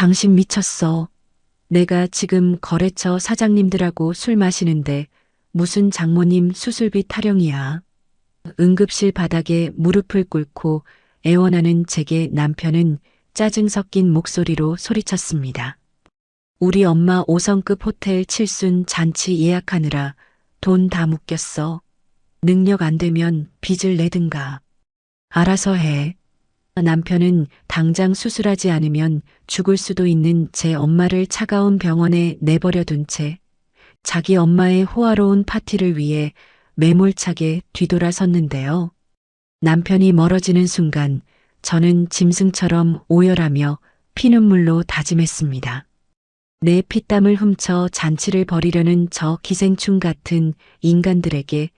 당신 미쳤어. 내가 지금 거래처 사장님들하고 술 마시는데 무슨 장모님 수술비 타령이야. 응급실 바닥에 무릎을 꿇고 애원하는 제게 남편은 짜증 섞인 목소리로 소리쳤습니다. 우리 엄마 5성급 호텔 칠순 잔치 예약하느라 돈 다 묶였어. 능력 안 되면 빚을 내든가. 알아서 해. 남편은 당장 수술하지 않으면 죽을 수도 있는 제 엄마를 차가운 병원에 내버려 둔 채 자기 엄마의 호화로운 파티를 위해 매몰차게 뒤돌아섰는데요. 남편이 멀어지는 순간 저는 짐승처럼 오열하며 피눈물로 다짐했습니다. 내 피땀을 훔쳐 잔치를 벌이려는 저 기생충 같은 인간들에게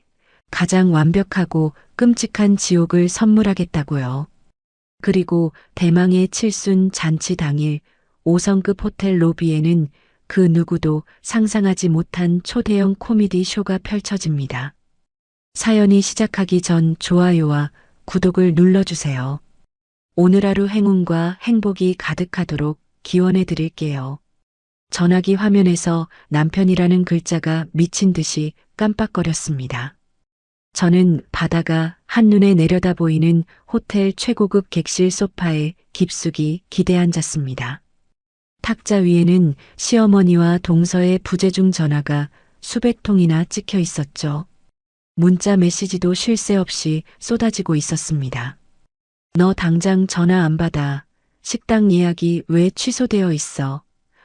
가장 완벽하고 끔찍한 지옥을 선물하겠다고요. 그리고 대망의 칠순 잔치 당일 5성급 호텔 로비에는 그 누구도 상상하지 못한 초대형 코미디 쇼가 펼쳐집니다. 사연이 시작하기 전 좋아요와 구독을 눌러주세요. 오늘 하루 행운과 행복이 가득하도록 기원해 드릴게요. 전화기 화면에서 남편이라는 글자가 미친 듯이 깜빡거렸습니다. 저는 바다가 한눈에 내려다 보이는 호텔 최고급 객실 소파에 깊숙이 기대 앉았습니다. 탁자 위에는 시어머니와 동서의 부재중 전화가 수백 통이나 찍혀 있었죠. 문자 메시지도 쉴 새 없이 쏟아지고 있었습니다. 너 당장 전화 안 받아. 식당 예약이 왜 취소되어 있어?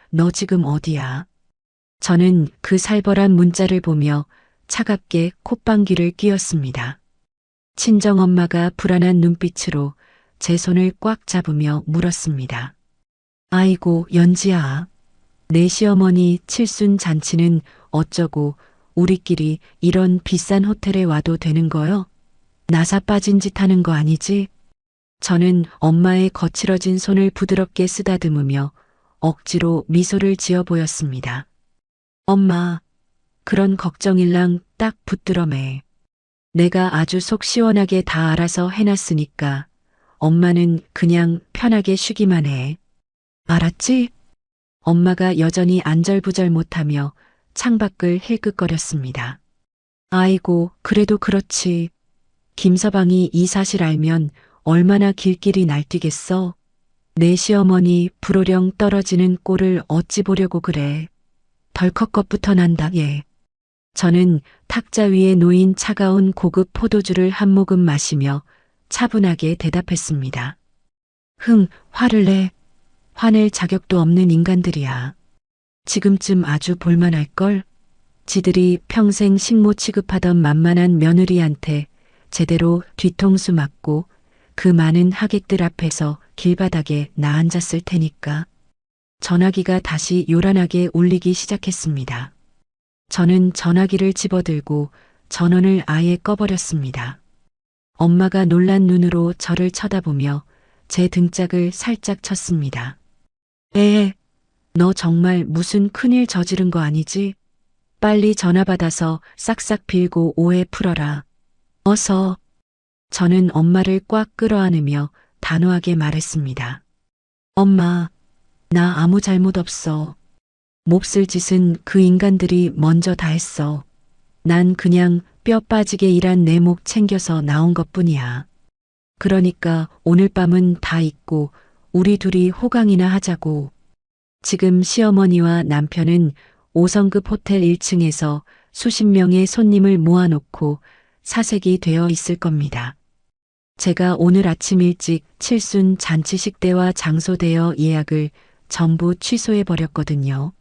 너 지금 어디야? 저는 그 살벌한 문자를 보며 차갑게 콧방귀를 뀌었습니다. 친정엄마가 불안한 눈빛으로 제 손을 꽉 잡으며 물었습니다. 아이고, 연지야. 내 시어머니 칠순 잔치는 어쩌고 우리끼리 이런 비싼 호텔에 와도 되는 거요? 나사 빠진 짓 하는 거 아니지? 저는 엄마의 거칠어진 손을 부드럽게 쓰다듬으며 억지로 미소를 지어 보였습니다. 엄마, 그런 걱정일랑 딱 붙들어매. 내가 아주 속 시원하게 다 알아서 해놨으니까 엄마는 그냥 편하게 쉬기만 해. 알았지? 엄마가 여전히 안절부절 못하며 창밖을 힐끗거렸습니다. 아이고, 그래도 그렇지. 김서방이 이 사실 알면 얼마나 길길이 날뛰겠어. 내 시어머니 불호령 떨어지는 꼴을 어찌 보려고 그래. 덜컥 겁부터 난다, 얘. 저는 탁자 위에 놓인 차가운 고급 포도주를 한 모금 마시며 차분하게 대답했습니다. 화를 내. 화낼 자격도 없는 인간들이야. 지금쯤 아주 볼만할걸? 지들이 평생 식모 취급하던 만만한 며느리한테 제대로 뒤통수 맞고 그 많은 하객들 앞에서 길바닥에 나앉았을 테니까. 전화기가 다시 요란하게 울리기 시작했습니다. 저는 전화기를 집어들고 전원을 아예 꺼버렸습니다. 엄마가 놀란 눈으로 저를 쳐다보며 제 등짝을 살짝 쳤습니다. 너 정말 무슨 큰일 저지른 거 아니지? 빨리 전화 받아서 싹싹 빌고 오해 풀어라. 어서. 저는 엄마를 꽉 끌어안으며 단호하게 말했습니다. 엄마, 나 아무 잘못 없어. 몹쓸 짓은 그 인간들이 먼저 다 했어. 난 그냥 뼈 빠지게 일한 내 목 챙겨서 나온 것뿐이야. 그러니까 오늘 밤은 다 잊고 우리 둘이 호강이나 하자고. 지금 시어머니와 남편은 5성급 호텔 1층에서 수십 명의 손님을 모아놓고 사색이 되어 있을 겁니다. 제가 오늘 아침 일찍 칠순 잔치 식대와 장소 대여 예약을 전부 취소해버렸거든요.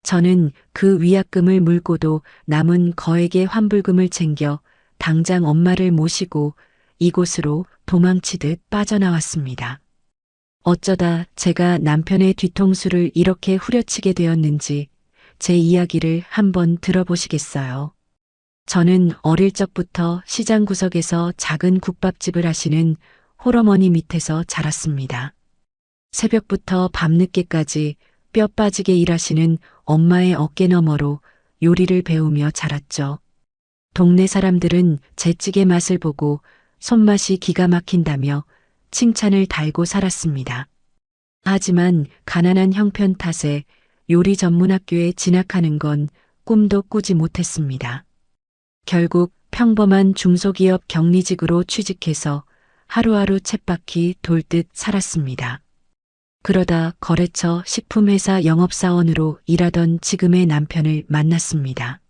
저는 그 위약금을 물고도 남은 거액의 환불금을 챙겨 당장 엄마를 모시고 이곳으로 도망치듯 빠져나왔습니다. 어쩌다 제가 남편의 뒤통수를 이렇게 후려치게 되었는지 제 이야기를 한번 들어보시겠어요? 저는 어릴 적부터 시장 구석에서 작은 국밥집을 하시는 홀어머니 밑에서 자랐습니다. 새벽부터 밤늦게까지 뼈 빠지게 일하시는 엄마의 어깨 너머로 요리를 배우며 자랐죠. 동네 사람들은 제 찌개 맛을 보고 손맛이 기가 막힌다며 칭찬을 달고 살았습니다. 하지만 가난한 형편 탓에 요리 전문 학교에 진학하는 건 꿈도 꾸지 못했습니다. 결국 평범한 중소기업 격리직으로 취직해서 하루하루 쳇바퀴 돌듯 살았습니다. 그러다 거래처 식품회사 영업사원으로 일하던 지금의 남편을 만났습니다.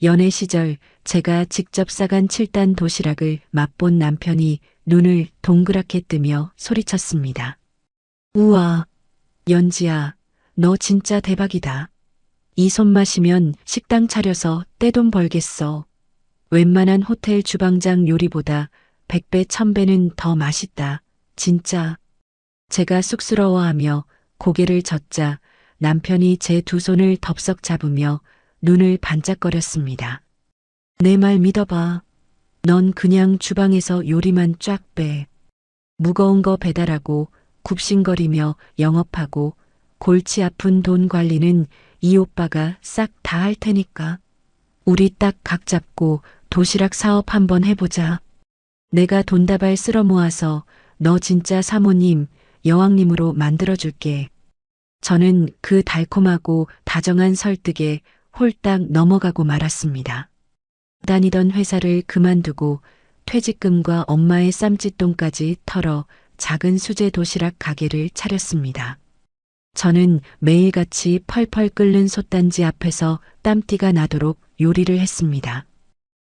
연애 시절 제가 직접 싸간 7단 도시락을 맛본 남편이 눈을 동그랗게 뜨며 소리쳤습니다. 우와, 연지야, 너 진짜 대박이다. 이 손맛이면 식당 차려서 떼돈 벌겠어. 웬만한 호텔 주방장 요리보다 100배, 1000배는 더 맛있다. 진짜. 제가 쑥스러워하며 고개를 젓자 남편이 제 두 손을 덥석 잡으며 눈을 반짝거렸습니다. 내 말 믿어봐. 넌 그냥 주방에서 요리만 쫙 빼. 무거운 거 배달하고 굽신거리며 영업하고 골치 아픈 돈 관리는 이 오빠가 싹 다 할 테니까. 우리 딱 각 잡고 도시락 사업 한번 해보자. 내가 돈다발 쓸어 모아서 너 진짜 사모님, 여왕님으로 만들어줄게. 저는 그 달콤하고 다정한 설득에 홀딱 넘어가고 말았습니다. 다니던 회사를 그만두고 퇴직금과 엄마의 쌈짓돈까지 털어 작은 수제 도시락 가게를 차렸습니다. 저는 매일같이 펄펄 끓는 솥단지 앞에서 땀띠가 나도록 요리를 했습니다.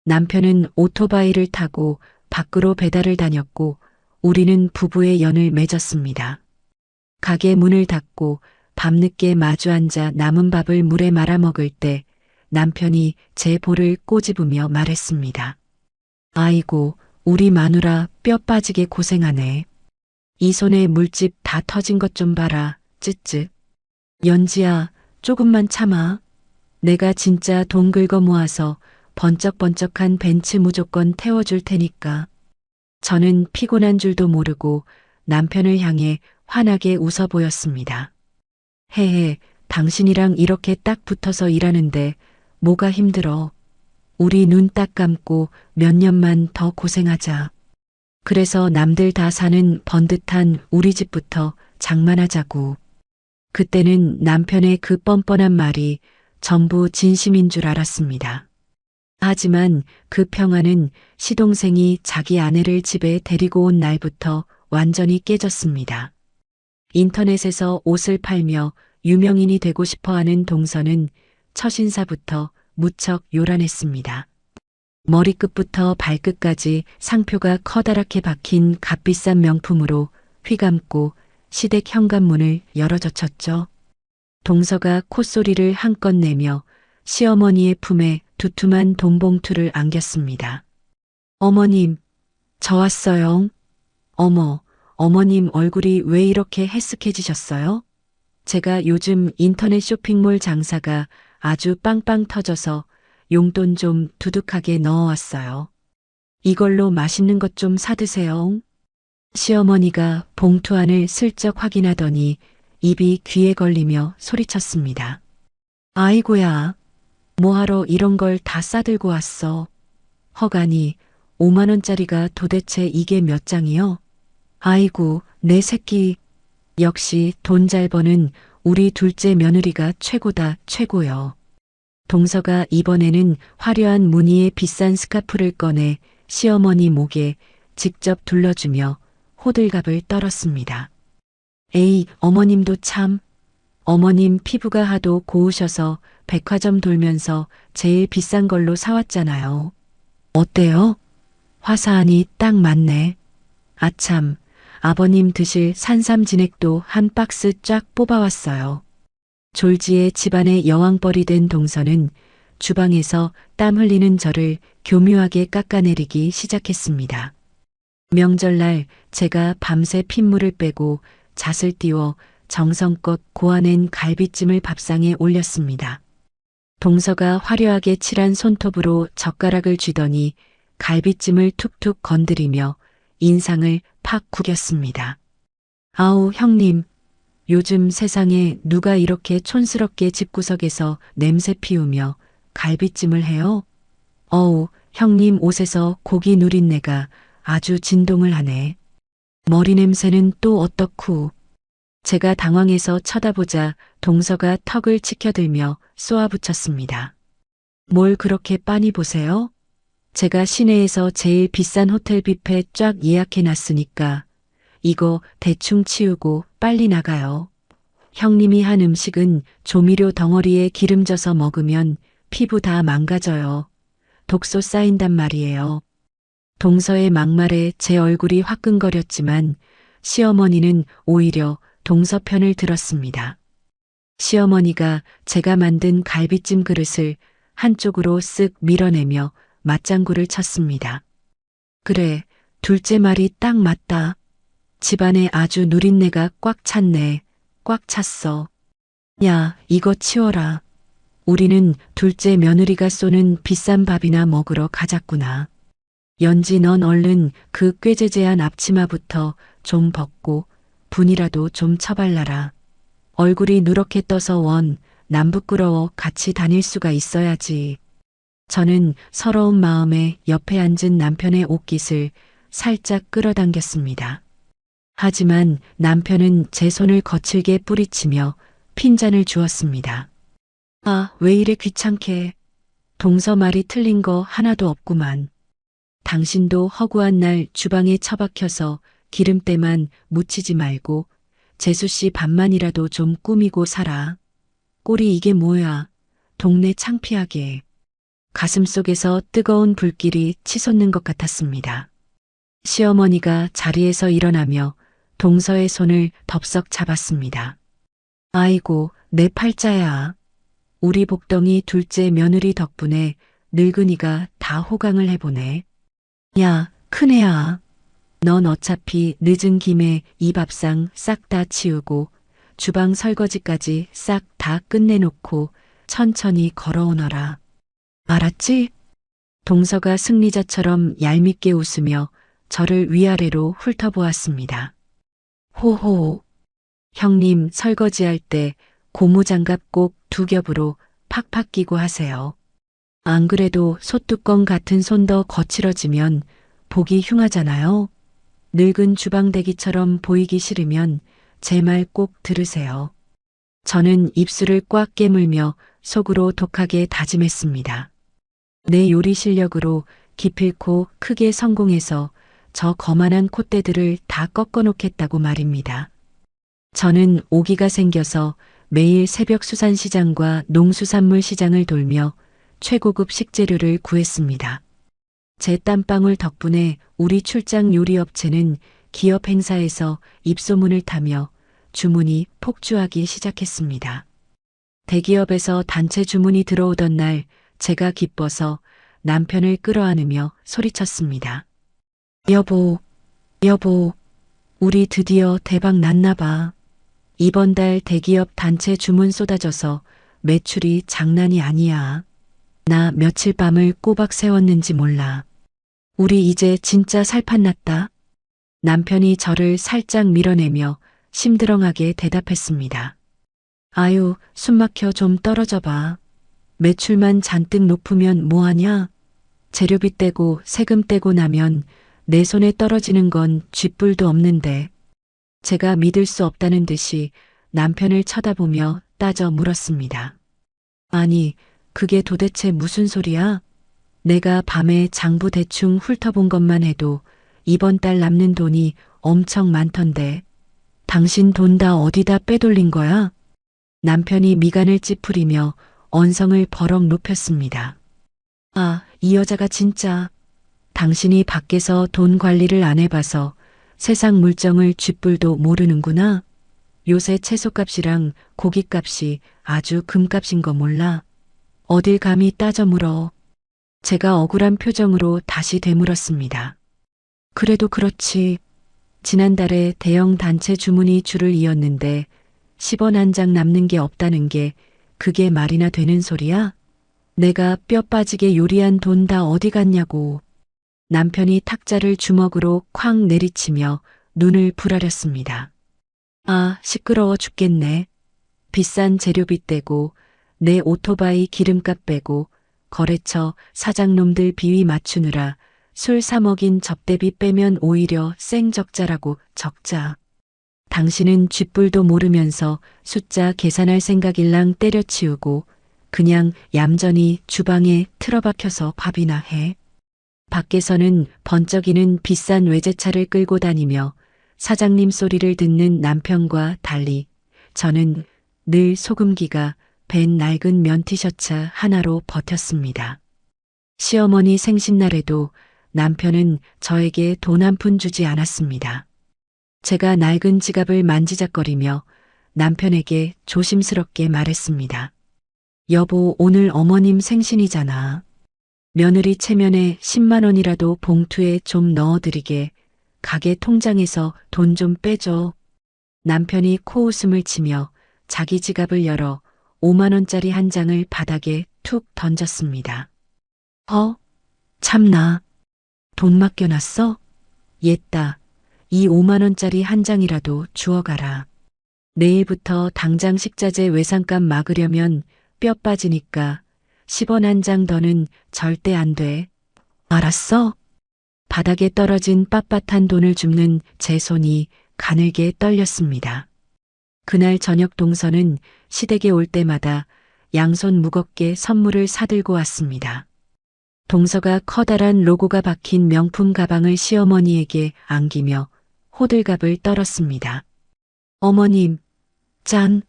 남편은 오토바이를 타고 밖으로 배달을 다녔고 우리는 부부의 연을 맺었습니다. 가게 문을 닫고 밤늦게 마주 앉아 남은 밥을 물에 말아 먹을 때 남편이 제 볼을 꼬집으며 말했습니다. 아이고, 우리 마누라 뼈 빠지게 고생하네. 이 손에 물집 다 터진 것 좀 봐라. 쯧쯧. 연지야, 조금만 참아. 내가 진짜 돈 긁어 모아서 번쩍번쩍한 벤츠 무조건 태워줄 테니까. 저는 피곤한 줄도 모르고 남편을 향해 환하게 웃어 보였습니다. 헤헤, 당신이랑 이렇게 딱 붙어서 일하는데 뭐가 힘들어. 우리 눈 딱 감고 몇 년만 더 고생하자. 그래서 남들 다 사는 번듯한 우리 집부터 장만하자고. 그때는 남편의 그 뻔뻔한 말이 전부 진심인 줄 알았습니다. 하지만 그 평화는 시동생이 자기 아내를 집에 데리고 온 날부터 완전히 깨졌습니다. 인터넷에서 옷을 팔며 유명인이 되고 싶어하는 동서는 첫 인사부터 무척 요란했습니다. 머리끝부터 발끝까지 상표가 커다랗게 박힌 값비싼 명품으로 휘감고 시댁 현관문을 열어젖혔죠. 동서가 콧소리를 한껏 내며 시어머니의 품에 두툼한 돈봉투를 안겼습니다. 어머님, 저 왔어요. 어머, 어머님 얼굴이 왜 이렇게 해쓱해지셨어요? 제가 요즘 인터넷 쇼핑몰 장사가 아주 빵빵 터져서 용돈 좀 두둑하게 넣어왔어요. 이걸로 맛있는 것 좀 사드세요. 시어머니가 봉투 안을 슬쩍 확인하더니 입이 귀에 걸리며 소리쳤습니다. 아이고야, 뭐하러 이런 걸 다 싸들고 왔어. 허가니 5만 원짜리가 도대체 이게 몇 장이요? 아이고, 내 새끼. 역시 돈 잘 버는 우리 둘째 며느리가 최고다, 최고요. 동서가 이번에는 화려한 무늬의 비싼 스카프를 꺼내 시어머니 목에 직접 둘러주며 호들갑을 떨었습니다. 에이, 어머님도 참. 어머님 피부가 하도 고우셔서 백화점 돌면서 제일 비싼 걸로 사왔잖아요. 어때요? 화사하니 딱 맞네. 아참, 아버님 드실 산삼 진액도 한 박스 쫙 뽑아왔어요. 졸지에 집안의 여왕벌이 된 동서는 주방에서 땀 흘리는 저를 교묘하게 깎아내리기 시작했습니다. 명절날 제가 밤새 핏물을 빼고 잣을 띄워 정성껏 고아낸 갈비찜을 밥상에 올렸습니다. 동서가 화려하게 칠한 손톱으로 젓가락을 쥐더니 갈비찜을 툭툭 건드리며 인상을 팍 구겼습니다. 아우, 형님, 요즘 세상에 누가 이렇게 촌스럽게 집구석에서 냄새 피우며 갈비찜을 해요? 어우, 형님 옷에서 고기 누린내가 아주 진동을 하네. 머리 냄새는 또 어떻고. 제가 당황해서 쳐다보자 동서가 턱을 치켜들며 쏘아붙였습니다. 뭘 그렇게 빤히 보세요? 제가 시내에서 제일 비싼 호텔 뷔페 쫙 예약해놨으니까 이거 대충 치우고 빨리 나가요. 형님이 한 음식은 조미료 덩어리에 기름 져서 먹으면 피부 다 망가져요. 독소 쌓인단 말이에요. 동서의 막말에 제 얼굴이 화끈거렸지만 시어머니는 오히려 동서 편을 들었습니다. 시어머니가 제가 만든 갈비찜 그릇을 한쪽으로 쓱 밀어내며 맞장구를 쳤습니다. 그래, 둘째 말이 딱 맞다. 집안에 아주 누린내가 꽉 찼네. 꽉 찼어. 야, 이거 치워라. 우리는 둘째 며느리가 쏘는 비싼 밥이나 먹으러 가자꾸나. 연지 넌 얼른 그 꾀재재한 앞치마부터 좀 벗고 분이라도 좀 쳐발라라. 얼굴이 누렇게 떠서 원, 남 부끄러워 같이 다닐 수가 있어야지. 저는 서러운 마음에 옆에 앉은 남편의 옷깃을 살짝 끌어당겼습니다. 하지만 남편은 제 손을 거칠게 뿌리치며 핀잔을 주었습니다. 아, 왜 이래 귀찮게. 동서 말이 틀린 거 하나도 없구만. 당신도 허구한 날 주방에 처박혀서 기름때만 묻히지 말고 재수씨 밥만이라도 좀 꾸미고 살아. 꼴이 이게 뭐야. 동네 창피하게. 가슴속에서 뜨거운 불길이 치솟는 것 같았습니다. 시어머니가 자리에서 일어나며 동서의 손을 덥석 잡았습니다. 아이고, 내 팔자야. 우리 복덩이 둘째 며느리 덕분에 늙은이가 다 호강을 해보네. 야, 큰애야. 넌 어차피 늦은 김에 이 밥상 싹 다 치우고 주방 설거지까지 싹 다 끝내놓고 천천히 걸어오너라. 알았지? 동서가 승리자처럼 얄밉게 웃으며 저를 위아래로 훑어보았습니다. 호호. 형님 설거지할 때 고무장갑 꼭 두 겹으로 팍팍 끼고 하세요. 안 그래도 소뚜껑 같은 손 더 거칠어지면 보기 흉하잖아요. 늙은 주방대기처럼 보이기 싫으면 제 말 꼭 들으세요. 저는 입술을 꽉 깨물며 속으로 독하게 다짐했습니다. 내 요리 실력으로 기필코 크게 성공해서 저 거만한 콧대들을 다 꺾어놓겠다고 말입니다. 저는 오기가 생겨서 매일 새벽 수산시장과 농수산물 시장을 돌며 최고급 식재료를 구했습니다. 제 땀방울 덕분에 우리 출장 요리업체는 기업 행사에서 입소문을 타며 주문이 폭주하기 시작했습니다. 대기업에서 단체 주문이 들어오던 날 제가 기뻐서 남편을 끌어안으며 소리쳤습니다. 여보, 우리 드디어 대박 났나 봐. 이번 달 대기업 단체 주문 쏟아져서 매출이 장난이 아니야. 나 며칠 밤을 꼬박 새웠는지 몰라. 우리 이제 진짜 살판 났다. 남편이 저를 살짝 밀어내며 심드렁하게 대답했습니다. 아유, 숨막혀 좀 떨어져 봐. 매출만 잔뜩 높으면 뭐하냐? 재료비 떼고 세금 떼고 나면 내 손에 떨어지는 건 쥐뿔도 없는데. 제가 믿을 수 없다는 듯이 남편을 쳐다보며 따져 물었습니다. 아니, 그게 도대체 무슨 소리야? 내가 밤에 장부 대충 훑어본 것만 해도 이번 달 남는 돈이 엄청 많던데. 당신 돈 다 어디다 빼돌린 거야? 남편이 미간을 찌푸리며 언성을 버럭 높였습니다. 아, 이 여자가 진짜. 당신이 밖에서 돈 관리를 안 해봐서 세상 물정을 쥐뿔도 모르는구나. 요새 채소값이랑 고깃값이 아주 금값인 거 몰라. 어딜 감히 따져 물어. 제가 억울한 표정으로 다시 되물었습니다. 그래도 그렇지. 지난달에 대형 단체 주문이 줄을 이었는데 10원 한 장 남는 게 없다는 게 그게 말이나 되는 소리야? 내가 뼈 빠지게 요리한 돈 다 어디 갔냐고. 남편이 탁자를 주먹으로 쾅 내리치며 눈을 부라렸습니다. 아, 시끄러워 죽겠네. 비싼 재료비 떼고 내 오토바이 기름값 빼고 거래처 사장놈들 비위 맞추느라 술 사 먹인 접대비 빼면 오히려 쌩 적자라고 적자. 당신은 쥐뿔도 모르면서 숫자 계산할 생각일랑 때려치우고 그냥 얌전히 주방에 틀어박혀서 밥이나 해. 밖에서는 번쩍이는 비싼 외제차를 끌고 다니며 사장님 소리를 듣는 남편과 달리 저는 늘 소금기가 밴 낡은 면 티셔츠 하나로 버텼습니다. 시어머니 생신날에도 남편은 저에게 돈 한 푼 주지 않았습니다. 제가 낡은 지갑을 만지작거리며 남편에게 조심스럽게 말했습니다. 여보, 오늘 어머님 생신이잖아. 며느리 체면에 10만 원이라도 봉투에 좀 넣어드리게. 가게 통장에서 돈 좀 빼줘. 남편이 코웃음을 치며 자기 지갑을 열어 5만 원짜리 한 장을 바닥에 툭 던졌습니다. 참나. 돈 맡겨놨어? 옛다. 이 5만 원짜리 한 장이라도 주워가라. 내일부터 당장 식자재 외상값 막으려면 뼈 빠지니까 10원 한 장 더는 절대 안 돼. 알았어? 바닥에 떨어진 빳빳한 돈을 줍는 제 손이 가늘게 떨렸습니다. 그날 저녁 동서는 시댁에 올 때마다 양손 무겁게 선물을 사들고 왔습니다. 동서가 커다란 로고가 박힌 명품 가방을 시어머니에게 안기며 호들갑을 떨었습니다. 어머님, 짠!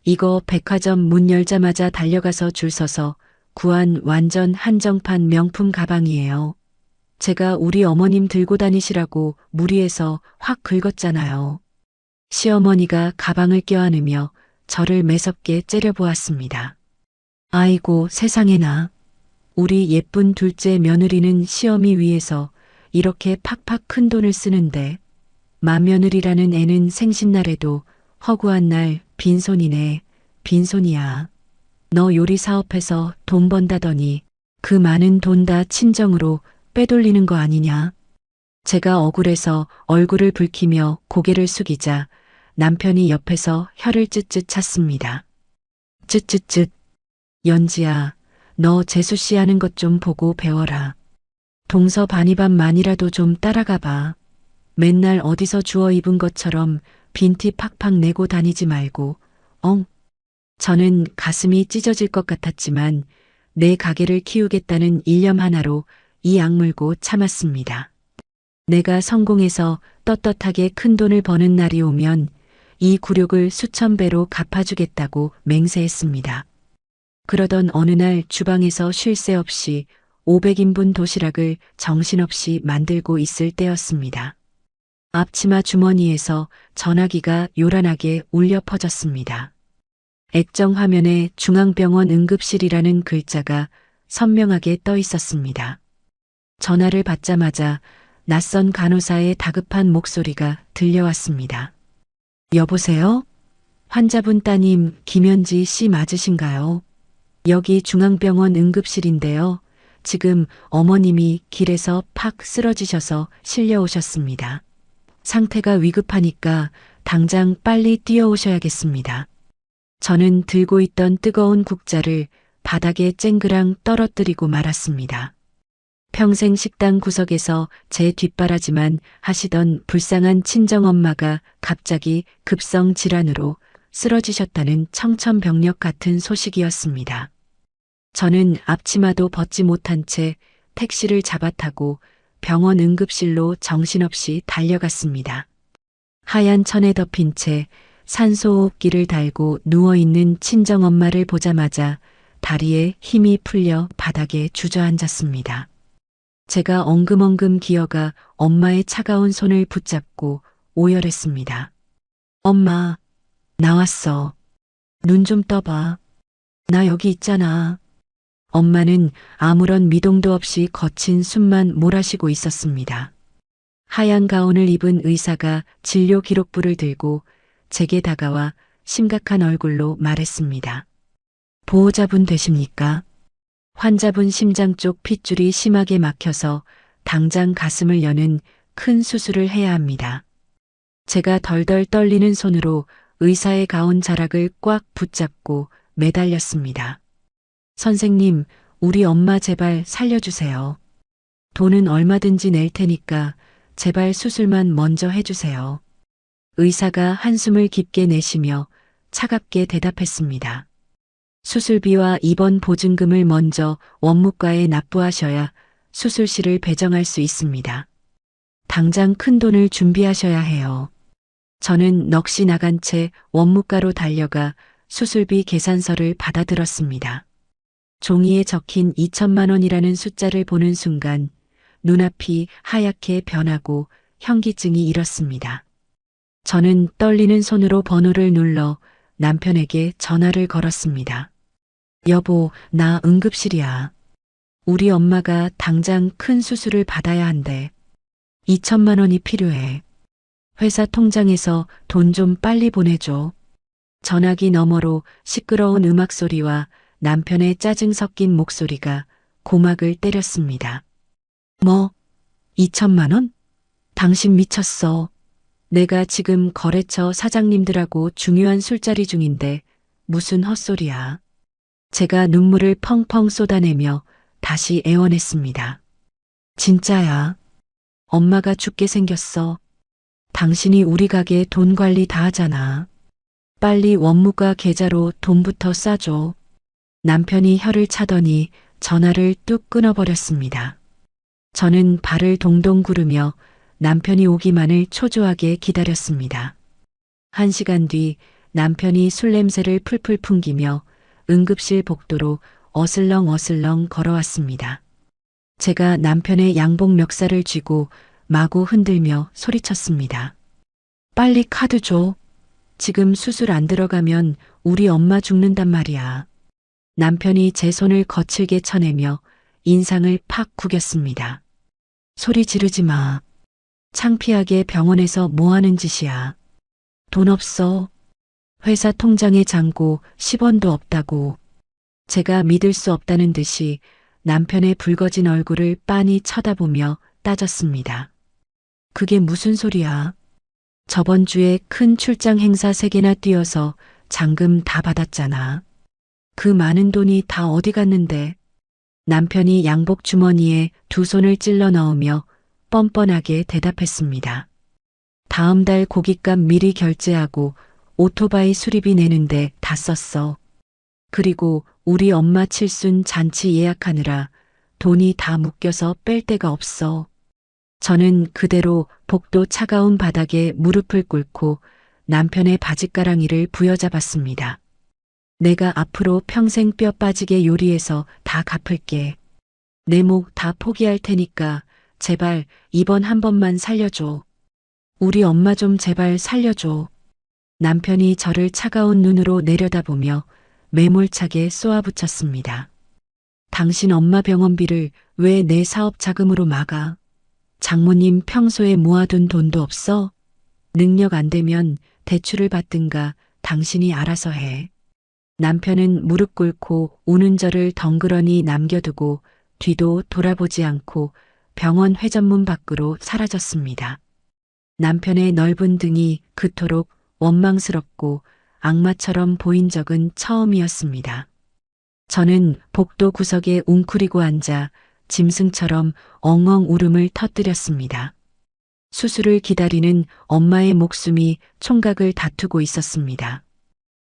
이거 백화점 문 열자마자 달려가서 줄 서서 구한 완전 한정판 명품 가방이에요. 제가 우리 어머님 들고 다니시라고 무리해서 확 긁었잖아요. 시어머니가 가방을 껴안으며 저를 매섭게 째려보았습니다. 아이고 세상에나. 우리 예쁜 둘째 며느리는 시어미 위해서 이렇게 팍팍 큰 돈을 쓰는데 맏며느리라는 애는 생신날에도 허구한 날 빈손이네. 빈손이야. 너 요리 사업해서 돈 번다더니 그 많은 돈 다 친정으로 빼돌리는 거 아니냐. 제가 억울해서 얼굴을 붉히며 고개를 숙이자 남편이 옆에서 혀를 쯧쯧 찼습니다. 쯧쯧쯧. 연지야, 너 재수씨 하는 것 좀 보고 배워라. 동서 반이반만이라도 좀 따라가 봐. 맨날 어디서 주워 입은 것처럼 빈티 팍팍 내고 다니지 말고. 저는 가슴이 찢어질 것 같았지만 내 가게를 키우겠다는 일념 하나로 이 악물고 참았습니다. 내가 성공해서 떳떳하게 큰 돈을 버는 날이 오면 이 굴욕을 수천 배로 갚아주겠다고 맹세했습니다. 그러던 어느 날 주방에서 쉴 새 없이 500인분 도시락을 정신없이 만들고 있을 때였습니다. 앞치마 주머니에서 전화기가 요란하게 울려 퍼졌습니다. 액정 화면에 중앙병원 응급실이라는 글자가 선명하게 떠 있었습니다. 전화를 받자마자 낯선 간호사의 다급한 목소리가 들려왔습니다. 여보세요? 환자분 따님 김현지 씨 맞으신가요? 여기 중앙병원 응급실인데요. 지금 어머님이 길에서 팍 쓰러지셔서 실려오셨습니다. 상태가 위급하니까 당장 빨리 뛰어오셔야겠습니다. 저는 들고 있던 뜨거운 국자를 바닥에 쨍그랑 떨어뜨리고 말았습니다. 평생 식당 구석에서 제 뒷바라지만 하시던 불쌍한 친정엄마가 갑자기 급성 질환으로 쓰러지셨다는 청천벽력 같은 소식이었습니다. 저는 앞치마도 벗지 못한 채 택시를 잡아타고 병원 응급실로 정신없이 달려갔습니다. 하얀 천에 덮인 채 산소호흡기를 달고 누워있는 친정엄마를 보자마자 다리에 힘이 풀려 바닥에 주저앉았습니다. 제가 엉금엉금 기어가 엄마의 차가운 손을 붙잡고 오열했습니다. 엄마, 나왔어. 눈 좀 떠봐. 나 여기 있잖아. 엄마는 아무런 미동도 없이 거친 숨만 몰아쉬고 있었습니다. 하얀 가운을 입은 의사가 진료 기록부를 들고 제게 다가와 심각한 얼굴로 말했습니다. 보호자분 되십니까? 환자분 심장 쪽 핏줄이 심하게 막혀서 당장 가슴을 여는 큰 수술을 해야 합니다. 제가 덜덜 떨리는 손으로 의사의 가운 자락을 꽉 붙잡고 매달렸습니다. 선생님, 우리 엄마 제발 살려주세요. 돈은 얼마든지 낼 테니까 제발 수술만 먼저 해주세요. 의사가 한숨을 깊게 내쉬며 차갑게 대답했습니다. 수술비와 입원 보증금을 먼저 원무과에 납부하셔야 수술실을 배정할 수 있습니다. 당장 큰 돈을 준비하셔야 해요. 저는 넋이 나간 채 원무과로 달려가 수술비 계산서를 받아들었습니다. 종이에 적힌 2천만 원이라는 숫자를 보는 순간 눈앞이 하얗게 변하고 현기증이 일었습니다. 저는 떨리는 손으로 번호를 눌러 남편에게 전화를 걸었습니다. 여보, 나 응급실이야. 우리 엄마가 당장 큰 수술을 받아야 한대. 2천만 원이 필요해. 회사 통장에서 돈 좀 빨리 보내줘. 전화기 너머로 시끄러운 음악 소리와 남편의 짜증 섞인 목소리가 고막을 때렸습니다. 뭐? 2천만 원? 당신 미쳤어. 내가 지금 거래처 사장님들하고 중요한 술자리 중인데 무슨 헛소리야. 제가 눈물을 펑펑 쏟아내며 다시 애원했습니다. 진짜야. 엄마가 죽게 생겼어. 당신이 우리 가게 돈 관리 다 하잖아. 빨리 원무과 계좌로 돈부터 싸줘. 남편이 혀를 차더니 전화를 뚝 끊어버렸습니다. 저는 발을 동동 구르며 남편이 오기만을 초조하게 기다렸습니다. 1시간 뒤 남편이 술 냄새를 풀풀 풍기며 응급실 복도로 어슬렁어슬렁 걸어왔습니다. 제가 남편의 양복 멱살을 쥐고 마구 흔들며 소리쳤습니다. 빨리 카드 줘. 지금 수술 안 들어가면 우리 엄마 죽는단 말이야. 남편이 제 손을 거칠게 쳐내며 인상을 팍 구겼습니다. 소리 지르지 마. 창피하게 병원에서 뭐 하는 짓이야. 돈 없어. 회사 통장에 잔고 10원도 없다고. 제가 믿을 수 없다는 듯이 남편의 붉어진 얼굴을 빤히 쳐다보며 따졌습니다. 그게 무슨 소리야? 저번 주에 큰 출장 행사 3개나 뛰어서 잔금 다 받았잖아. 그 많은 돈이 다 어디 갔는데? 남편이 양복 주머니에 두 손을 찔러 넣으며 뻔뻔하게 대답했습니다. 다음 달 고깃값 미리 결제하고 오토바이 수리비 내는데 다 썼어. 그리고 우리 엄마 칠순 잔치 예약하느라 돈이 다 묶여서 뺄 데가 없어. 저는 그대로 복도 차가운 바닥에 무릎을 꿇고 남편의 바짓가랑이를 부여잡았습니다. 내가 앞으로 평생 뼈 빠지게 요리해서 다 갚을게. 내 목 다 포기할 테니까 제발 이번 한 번만 살려줘. 우리 엄마 좀 제발 살려줘. 남편이 저를 차가운 눈으로 내려다보며 매몰차게 쏘아붙였습니다. 당신 엄마 병원비를 왜 내 사업 자금으로 막아? 장모님 평소에 모아둔 돈도 없어? 능력 안 되면 대출을 받든가 당신이 알아서 해. 남편은 무릎 꿇고 우는 저를 덩그러니 남겨두고 뒤도 돌아보지 않고 병원 회전문 밖으로 사라졌습니다. 남편의 넓은 등이 그토록 원망스럽고 악마처럼 보인 적은 처음이었습니다. 저는 복도 구석에 웅크리고 앉아 짐승처럼 엉엉 울음을 터뜨렸습니다. 수술을 기다리는 엄마의 목숨이 총각을 다투고 있었습니다.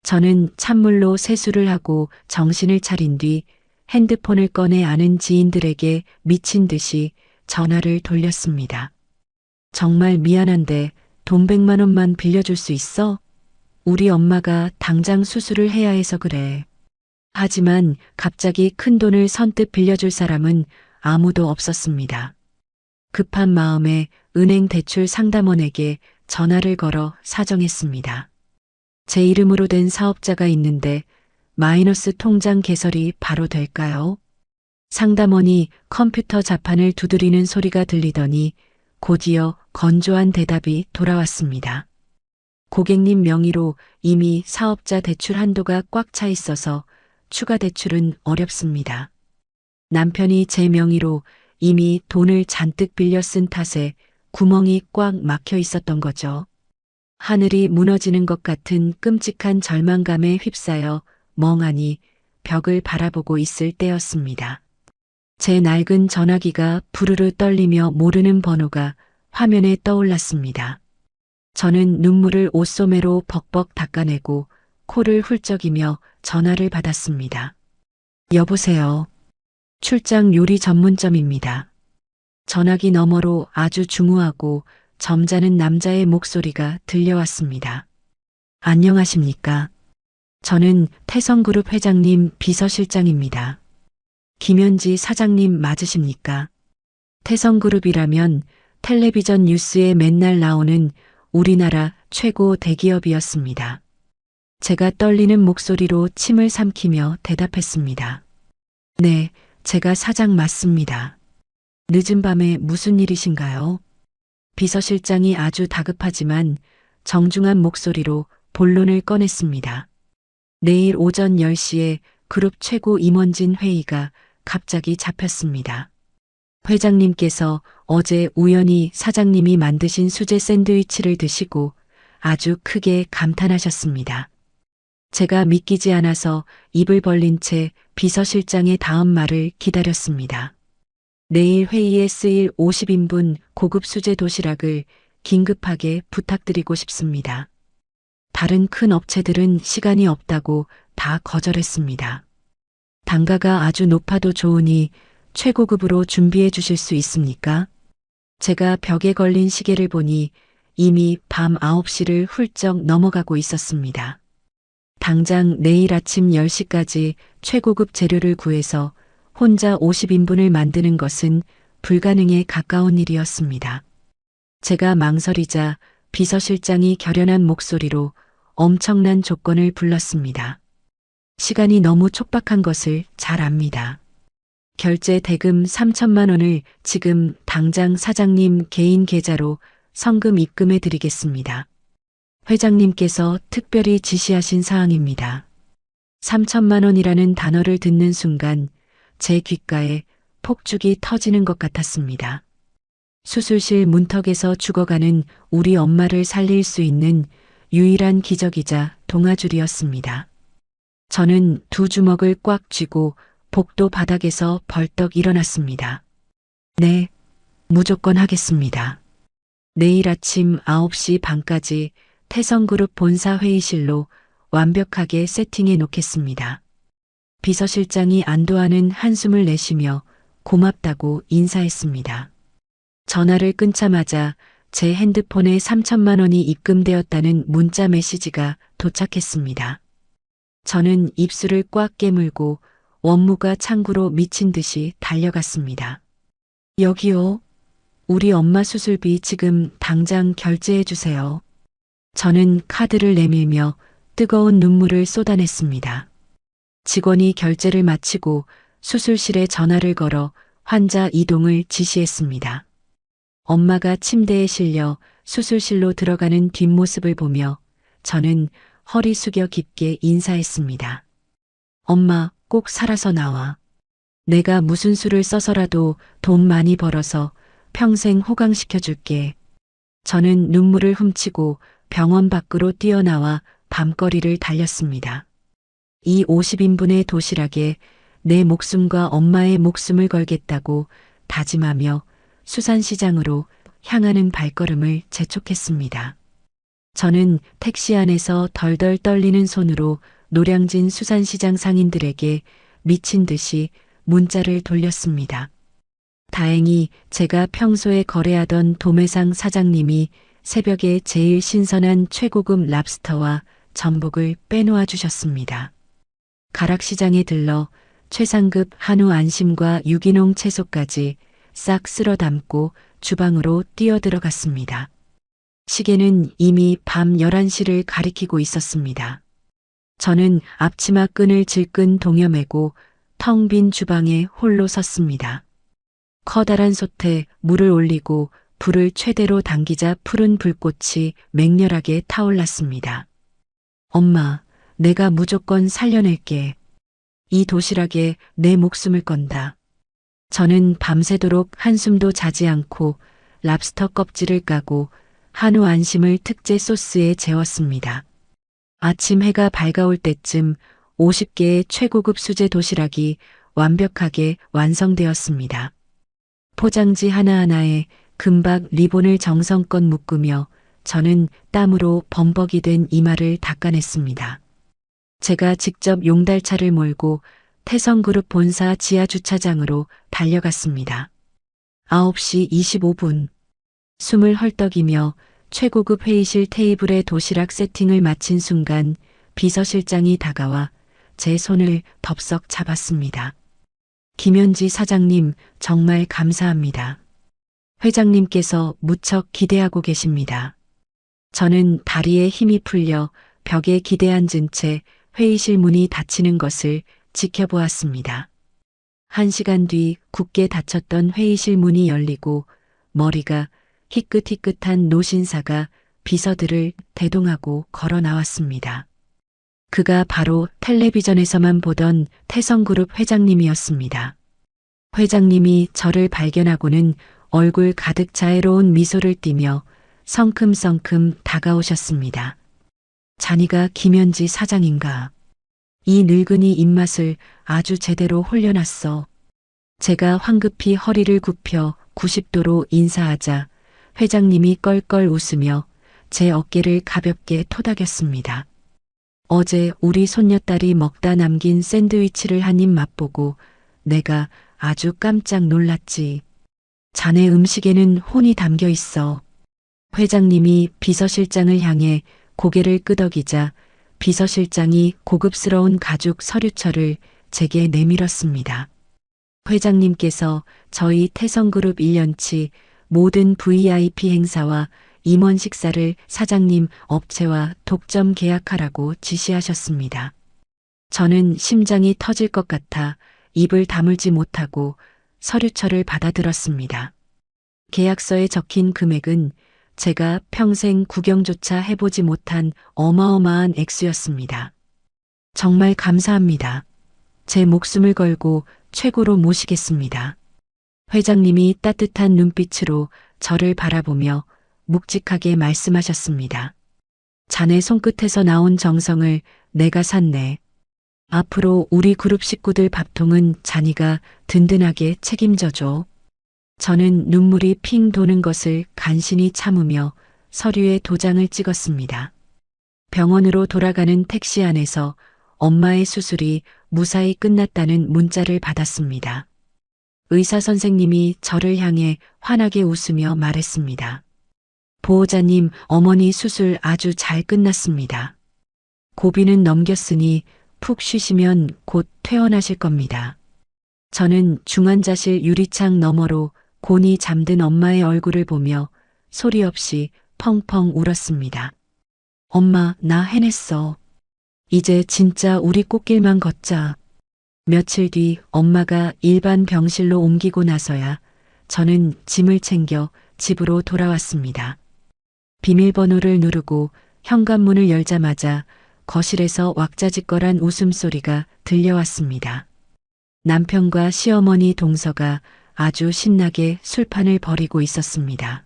저는 찬물로 세수를 하고 정신을 차린 뒤 핸드폰을 꺼내 아는 지인들에게 미친 듯이 전화를 돌렸습니다. 정말 미안한데 돈 100만 원만 빌려줄 수 있어? 우리 엄마가 당장 수술을 해야 해서 그래. 하지만 갑자기 큰 돈을 선뜻 빌려줄 사람은 아무도 없었습니다. 급한 마음에 은행 대출 상담원에게 전화를 걸어 사정했습니다. 제 이름으로 된 사업자가 있는데 마이너스 통장 개설이 바로 될까요? 상담원이 컴퓨터 자판을 두드리는 소리가 들리더니 곧이어 건조한 대답이 돌아왔습니다. 고객님 명의로 이미 사업자 대출 한도가 꽉 차 있어서 추가 대출은 어렵습니다. 남편이 제 명의로 이미 돈을 잔뜩 빌려 쓴 탓에 구멍이 꽉 막혀 있었던 거죠. 하늘이 무너지는 것 같은 끔찍한 절망감에 휩싸여 멍하니 벽을 바라보고 있을 때였습니다. 제 낡은 전화기가 부르르 떨리며 모르는 번호가 화면에 떠올랐습니다. 저는 눈물을 옷소매로 벅벅 닦아내고 코를 훌쩍이며 전화를 받았습니다. 여보세요. 출장 요리 전문점입니다. 전화기 너머로 아주 중후하고 점잖은 남자의 목소리가 들려왔습니다. 안녕하십니까? 저는 태성그룹 회장님 비서실장입니다. 김현지 사장님 맞으십니까? 태성그룹이라면 텔레비전 뉴스에 맨날 나오는 우리나라 최고 대기업이었습니다. 제가 떨리는 목소리로 침을 삼키며 대답했습니다. 네, 제가 사장 맞습니다. 늦은 밤에 무슨 일이신가요? 비서실장이 아주 다급하지만 정중한 목소리로 본론을 꺼냈습니다. 내일 오전 10시에 그룹 최고 임원진 회의가 갑자기 잡혔습니다. 회장님께서 어제 우연히 사장님이 만드신 수제 샌드위치를 드시고 아주 크게 감탄하셨습니다. 제가 믿기지 않아서 입을 벌린 채 비서실장의 다음 말을 기다렸습니다. 내일 회의에 쓰일 50인분 고급 수제 도시락을 긴급하게 부탁드리고 싶습니다. 다른 큰 업체들은 시간이 없다고 다 거절했습니다. 단가가 아주 높아도 좋으니 최고급으로 준비해 주실 수 있습니까? 제가 벽에 걸린 시계를 보니 이미 밤 9시를 훌쩍 넘어가고 있었습니다. 당장 내일 아침 10시까지 최고급 재료를 구해서 혼자 50인분을 만드는 것은 불가능에 가까운 일이었습니다. 제가 망설이자 비서실장이 결연한 목소리로 엄청난 조건을 불렀습니다. 시간이 너무 촉박한 것을 잘 압니다. 결제 대금 3천만 원을 지금 당장 사장님 개인 계좌로 성금 입금해 드리겠습니다. 회장님께서 특별히 지시하신 사항입니다. 3천만 원이라는 단어를 듣는 순간 제 귓가에 폭죽이 터지는 것 같았습니다. 수술실 문턱에서 죽어가는 우리 엄마를 살릴 수 있는 유일한 기적이자 동아줄이었습니다. 저는 두 주먹을 꽉 쥐고 복도 바닥에서 벌떡 일어났습니다. 네, 무조건 하겠습니다. 내일 아침 9시 반까지 태성그룹 본사 회의실로 완벽하게 세팅해 놓겠습니다. 비서실장이 안도하는 한숨을 내쉬며 고맙다고 인사했습니다. 전화를 끊자마자 제 핸드폰에 3천만 원이 입금되었다는 문자 메시지가 도착했습니다. 저는 입술을 꽉 깨물고 원무가 창구로 미친 듯이 달려갔습니다. 여기요. 우리 엄마 수술비 지금 당장 결제해 주세요. 저는 카드를 내밀며 뜨거운 눈물을 쏟아냈습니다. 직원이 결제를 마치고 수술실에 전화를 걸어 환자 이동을 지시했습니다. 엄마가 침대에 실려 수술실로 들어가는 뒷모습을 보며 저는 허리 숙여 깊게 인사했습니다. 엄마, 꼭 살아서 나와. 내가 무슨 수를 써서라도 돈 많이 벌어서 평생 호강시켜줄게. 저는 눈물을 훔치고 병원 밖으로 뛰어나와 밤거리를 달렸습니다. 이 50인분의 도시락에 내 목숨과 엄마의 목숨을 걸겠다고 다짐하며 수산시장으로 향하는 발걸음을 재촉했습니다. 저는 택시 안에서 덜덜 떨리는 손으로 노량진 수산시장 상인들에게 미친 듯이 문자를 돌렸습니다. 다행히 제가 평소에 거래하던 도매상 사장님이 새벽에 제일 신선한 최고급 랍스터와 전복을 빼놓아 주셨습니다. 가락시장에 들러 최상급 한우 안심과 유기농 채소까지 싹 쓸어 담고 주방으로 뛰어들어갔습니다. 시계는 이미 밤 11시를 가리키고 있었습니다. 저는 앞치마 끈을 질끈 동여매고 텅 빈 주방에 홀로 섰습니다. 커다란 솥에 물을 올리고 불을 최대로 당기자 푸른 불꽃이 맹렬하게 타올랐습니다. 엄마, 내가 무조건 살려낼게. 이 도시락에 내 목숨을 건다. 저는 밤새도록 한숨도 자지 않고 랍스터 껍질을 까고 한우 안심을 특제 소스에 재웠습니다. 아침 해가 밝아올 때쯤 50개의 최고급 수제 도시락이 완벽하게 완성되었습니다. 포장지 하나하나에 금박 리본을 정성껏 묶으며 저는 땀으로 범벅이 된 이마를 닦아냈습니다. 제가 직접 용달차를 몰고 태성그룹 본사 지하주차장으로 달려갔습니다. 9시 25분. 숨을 헐떡이며 최고급 회의실 테이블에 도시락 세팅을 마친 순간 비서실장이 다가와 제 손을 덥석 잡았습니다. 김현지 사장님, 정말 감사합니다. 회장님께서 무척 기대하고 계십니다. 저는 다리에 힘이 풀려 벽에 기대앉은 채 회의실 문이 닫히는 것을 지켜보았습니다. 1시간 뒤 굳게 닫혔던 회의실 문이 열리고 머리가 희끗희끗한 노신사가 비서들을 대동하고 걸어 나왔습니다. 그가 바로 텔레비전에서만 보던 태성그룹 회장님이었습니다. 회장님이 저를 발견하고는 얼굴 가득 자애로운 미소를 띠며 성큼성큼 다가오셨습니다. 자니가 김현지 사장인가? 이 늙은이 입맛을 아주 제대로 홀려놨어. 제가 황급히 허리를 굽혀 90도로 인사하자 회장님이 껄껄 웃으며 제 어깨를 가볍게 토닥였습니다. 어제 우리 손녀딸이 먹다 남긴 샌드위치를 한 입 맛보고 내가 아주 깜짝 놀랐지. 자네 음식에는 혼이 담겨 있어. 회장님이 비서실장을 향해 고개를 끄덕이자 비서실장이 고급스러운 가죽 서류철을 제게 내밀었습니다. 회장님께서 저희 태성그룹 1년치 모든 VIP 행사와 임원 식사를 사장님 업체와 독점 계약하라고 지시하셨습니다. 저는 심장이 터질 것 같아 입을 다물지 못하고 서류철을 받아들었습니다. 계약서에 적힌 금액은 제가 평생 구경조차 해보지 못한 어마어마한 액수였습니다. 정말 감사합니다. 제 목숨을 걸고 최고로 모시겠습니다. 회장님이 따뜻한 눈빛으로 저를 바라보며 묵직하게 말씀하셨습니다. 자네 손끝에서 나온 정성을 내가 샀네. 앞으로 우리 그룹 식구들 밥통은 자니가 든든하게 책임져줘. 저는 눈물이 핑 도는 것을 간신히 참으며 서류에 도장을 찍었습니다. 병원으로 돌아가는 택시 안에서 엄마의 수술이 무사히 끝났다는 문자를 받았습니다. 의사 선생님이 저를 향해 환하게 웃으며 말했습니다. 보호자님, 어머니 수술 아주 잘 끝났습니다. 고비는 넘겼으니 푹 쉬시면 곧 퇴원하실 겁니다. 저는 중환자실 유리창 너머로 곤히 잠든 엄마의 얼굴을 보며 소리 없이 펑펑 울었습니다. 엄마, 나 해냈어. 이제 진짜 우리 꽃길만 걷자. 며칠 뒤 엄마가 일반 병실로 옮기고 나서야 저는 짐을 챙겨 집으로 돌아왔습니다. 비밀번호를 누르고 현관문을 열자마자 거실에서 왁자지껄한 웃음소리가 들려왔습니다. 남편과 시어머니 동서가 아주 신나게 술판을 벌이고 있었습니다.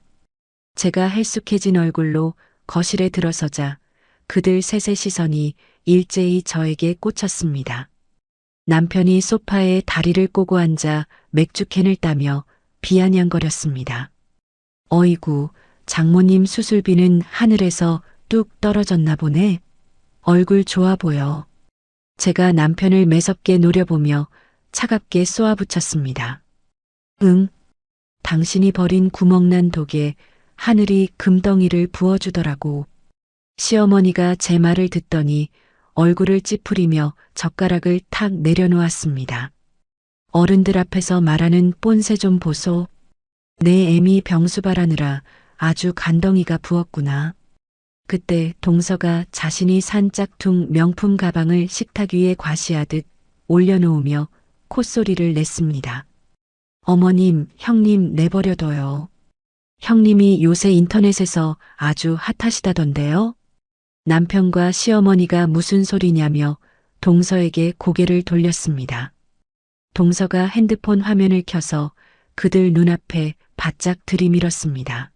제가 헬쑥해진 얼굴로 거실에 들어서자 그들 셋의 시선이 일제히 저에게 꽂혔습니다. 남편이 소파에 다리를 꼬고 앉아 맥주캔을 따며 비아냥거렸습니다. 어이구, 장모님 수술비는 하늘에서 뚝 떨어졌나 보네. 얼굴 좋아 보여. 제가 남편을 매섭게 노려보며 차갑게 쏘아붙였습니다. 응, 당신이 버린 구멍난 독에 하늘이 금덩이를 부어주더라고. 시어머니가 제 말을 듣더니 얼굴을 찌푸리며 젓가락을 탁 내려놓았습니다. 어른들 앞에서 말하는 뽐새 좀 보소. 내 애미 병수발하느라 아주 간덩이가 부었구나. 그때 동서가 자신이 산 짝퉁 명품 가방을 식탁 위에 과시하듯 올려놓으며 콧소리를 냈습니다. 어머님, 형님 내버려둬요. 형님이 요새 인터넷에서 아주 핫하시다던데요. 남편과 시어머니가 무슨 소리냐며 동서에게 고개를 돌렸습니다. 동서가 핸드폰 화면을 켜서 그들 눈앞에 바짝 들이밀었습니다.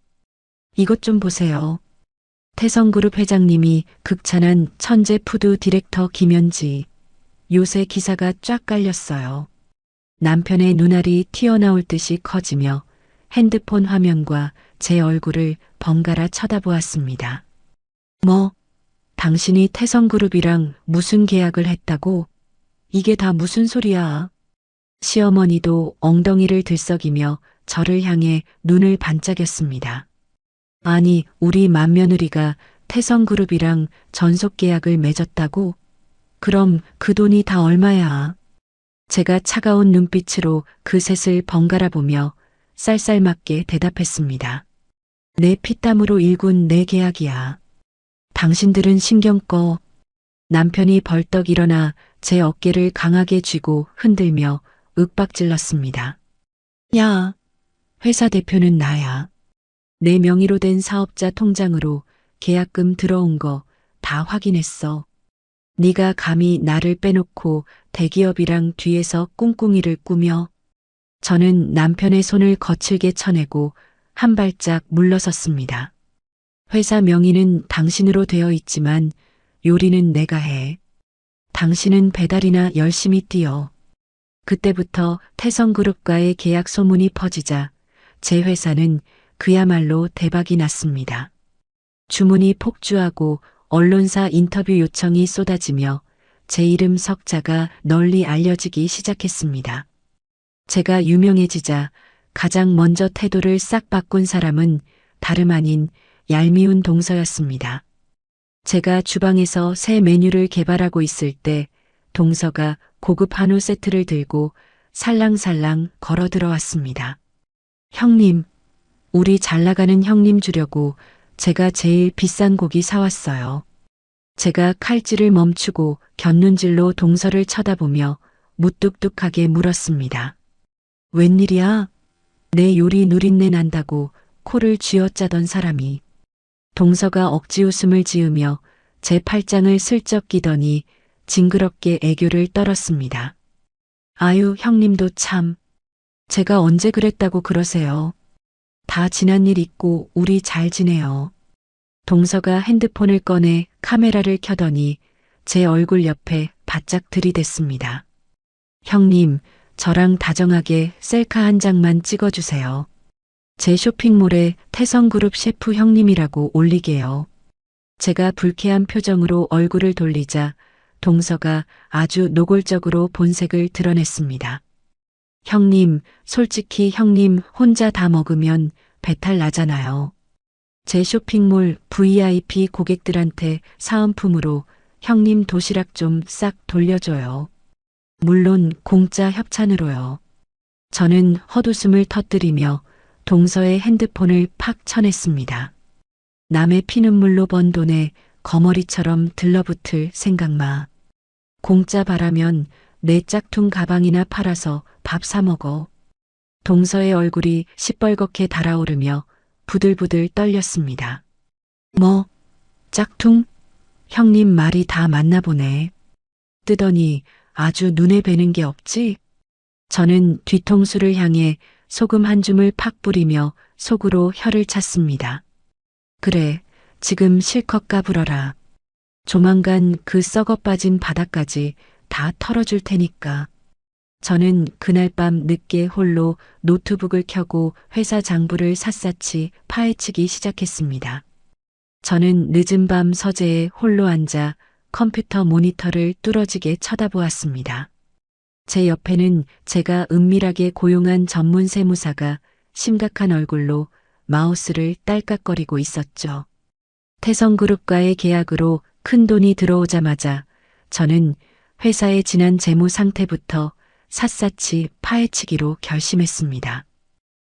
이것 좀 보세요. 태성그룹 회장님이 극찬한 천재 푸드 디렉터 김현지. 요새 기사가 쫙 깔렸어요. 남편의 눈알이 튀어나올 듯이 커지며 핸드폰 화면과 제 얼굴을 번갈아 쳐다보았습니다. 뭐, 당신이 태성그룹이랑 무슨 계약을 했다고? 이게 다 무슨 소리야? 시어머니도 엉덩이를 들썩이며 저를 향해 눈을 반짝였습니다. 아니, 우리 맏며느리가 태성그룹이랑 전속 계약을 맺었다고? 그럼 그 돈이 다 얼마야? 제가 차가운 눈빛으로 그 셋을 번갈아 보며 쌀쌀맞게 대답했습니다. 내 피땀으로 일군 내 계약이야. 당신들은 신경 꺼. 남편이 벌떡 일어나 제 어깨를 강하게 쥐고 흔들며 윽박질렀습니다. 야, 회사 대표는 나야. 내 명의로 된 사업자 통장으로 계약금 들어온 거 다 확인했어. 네가 감히 나를 빼놓고 대기업이랑 뒤에서 꿍꿍이를 꾸며. 저는 남편의 손을 거칠게 쳐내고 한 발짝 물러섰습니다. 회사 명의는 당신으로 되어 있지만 요리는 내가 해. 당신은 배달이나 열심히 뛰어. 그때부터 태성그룹과의 계약 소문이 퍼지자 제 회사는 그야말로 대박이 났습니다. 주문이 폭주하고 언론사 인터뷰 요청이 쏟아지며 제 이름 석자가 널리 알려지기 시작했습니다. 제가 유명해지자 가장 먼저 태도를 싹 바꾼 사람은 다름 아닌 얄미운 동서였습니다. 제가 주방에서 새 메뉴를 개발하고 있을 때 동서가 고급 한우 세트를 들고 살랑살랑 걸어 들어왔습니다. 형님, 우리 잘 나가는 형님 주려고 제가 제일 비싼 고기 사왔어요. 제가 칼질을 멈추고 곁눈질로 동서를 쳐다보며 무뚝뚝하게 물었습니다. 웬일이야? 내 요리 누린내 난다고 코를 쥐어짜던 사람이. 동서가 억지 웃음을 지으며 제 팔짱을 슬쩍 끼더니 징그럽게 애교를 떨었습니다. 아유, 형님도 참. 제가 언제 그랬다고 그러세요? 다 지난 일 있고 우리 잘 지내요. 동서가 핸드폰을 꺼내 카메라를 켜더니 제 얼굴 옆에 바짝 들이댔습니다. 형님, 저랑 다정하게 셀카 한 장만 찍어주세요. 제 쇼핑몰에 태성그룹 셰프 형님이라고 올리게요. 제가 불쾌한 표정으로 얼굴을 돌리자 동서가 아주 노골적으로 본색을 드러냈습니다. 형님, 솔직히 형님 혼자 다 먹으면 배탈 나잖아요. 제 쇼핑몰 VIP 고객들한테 사은품으로 형님 도시락 좀 싹 돌려줘요. 물론 공짜 협찬으로요. 저는 헛웃음을 터뜨리며 동서의 핸드폰을 팍 쳐냈습니다. 남의 피눈물로 번 돈에 거머리처럼 들러붙을 생각 마. 공짜 바라면 내 짝퉁 가방이나 팔아서 밥 사 먹어. 동서의 얼굴이 시뻘겋게 달아오르며 부들부들 떨렸습니다. 뭐, 짝퉁? 형님 말이 다 맞나 보네. 뜨더니 아주 눈에 뵈는 게 없지? 저는 뒤통수를 향해 소금 한 줌을 팍 뿌리며 속으로 혀를 찼습니다. 그래, 지금 실컷 까불어라. 조만간 그 썩어 빠진 바닥까지 다 털어줄 테니까. 저는 그날 밤 늦게 홀로 노트북을 켜고 회사 장부를 샅샅이 파헤치기 시작했습니다. 저는 늦은 밤 서재에 홀로 앉아 컴퓨터 모니터를 뚫어지게 쳐다보았습니다. 제 옆에는 제가 은밀하게 고용한 전문 세무사가 심각한 얼굴로 마우스를 딸깍거리고 있었죠. 태성그룹과의 계약으로 큰 돈이 들어오자마자 저는 회사의 지난 재무 상태부터 샅샅이 파헤치기로 결심했습니다.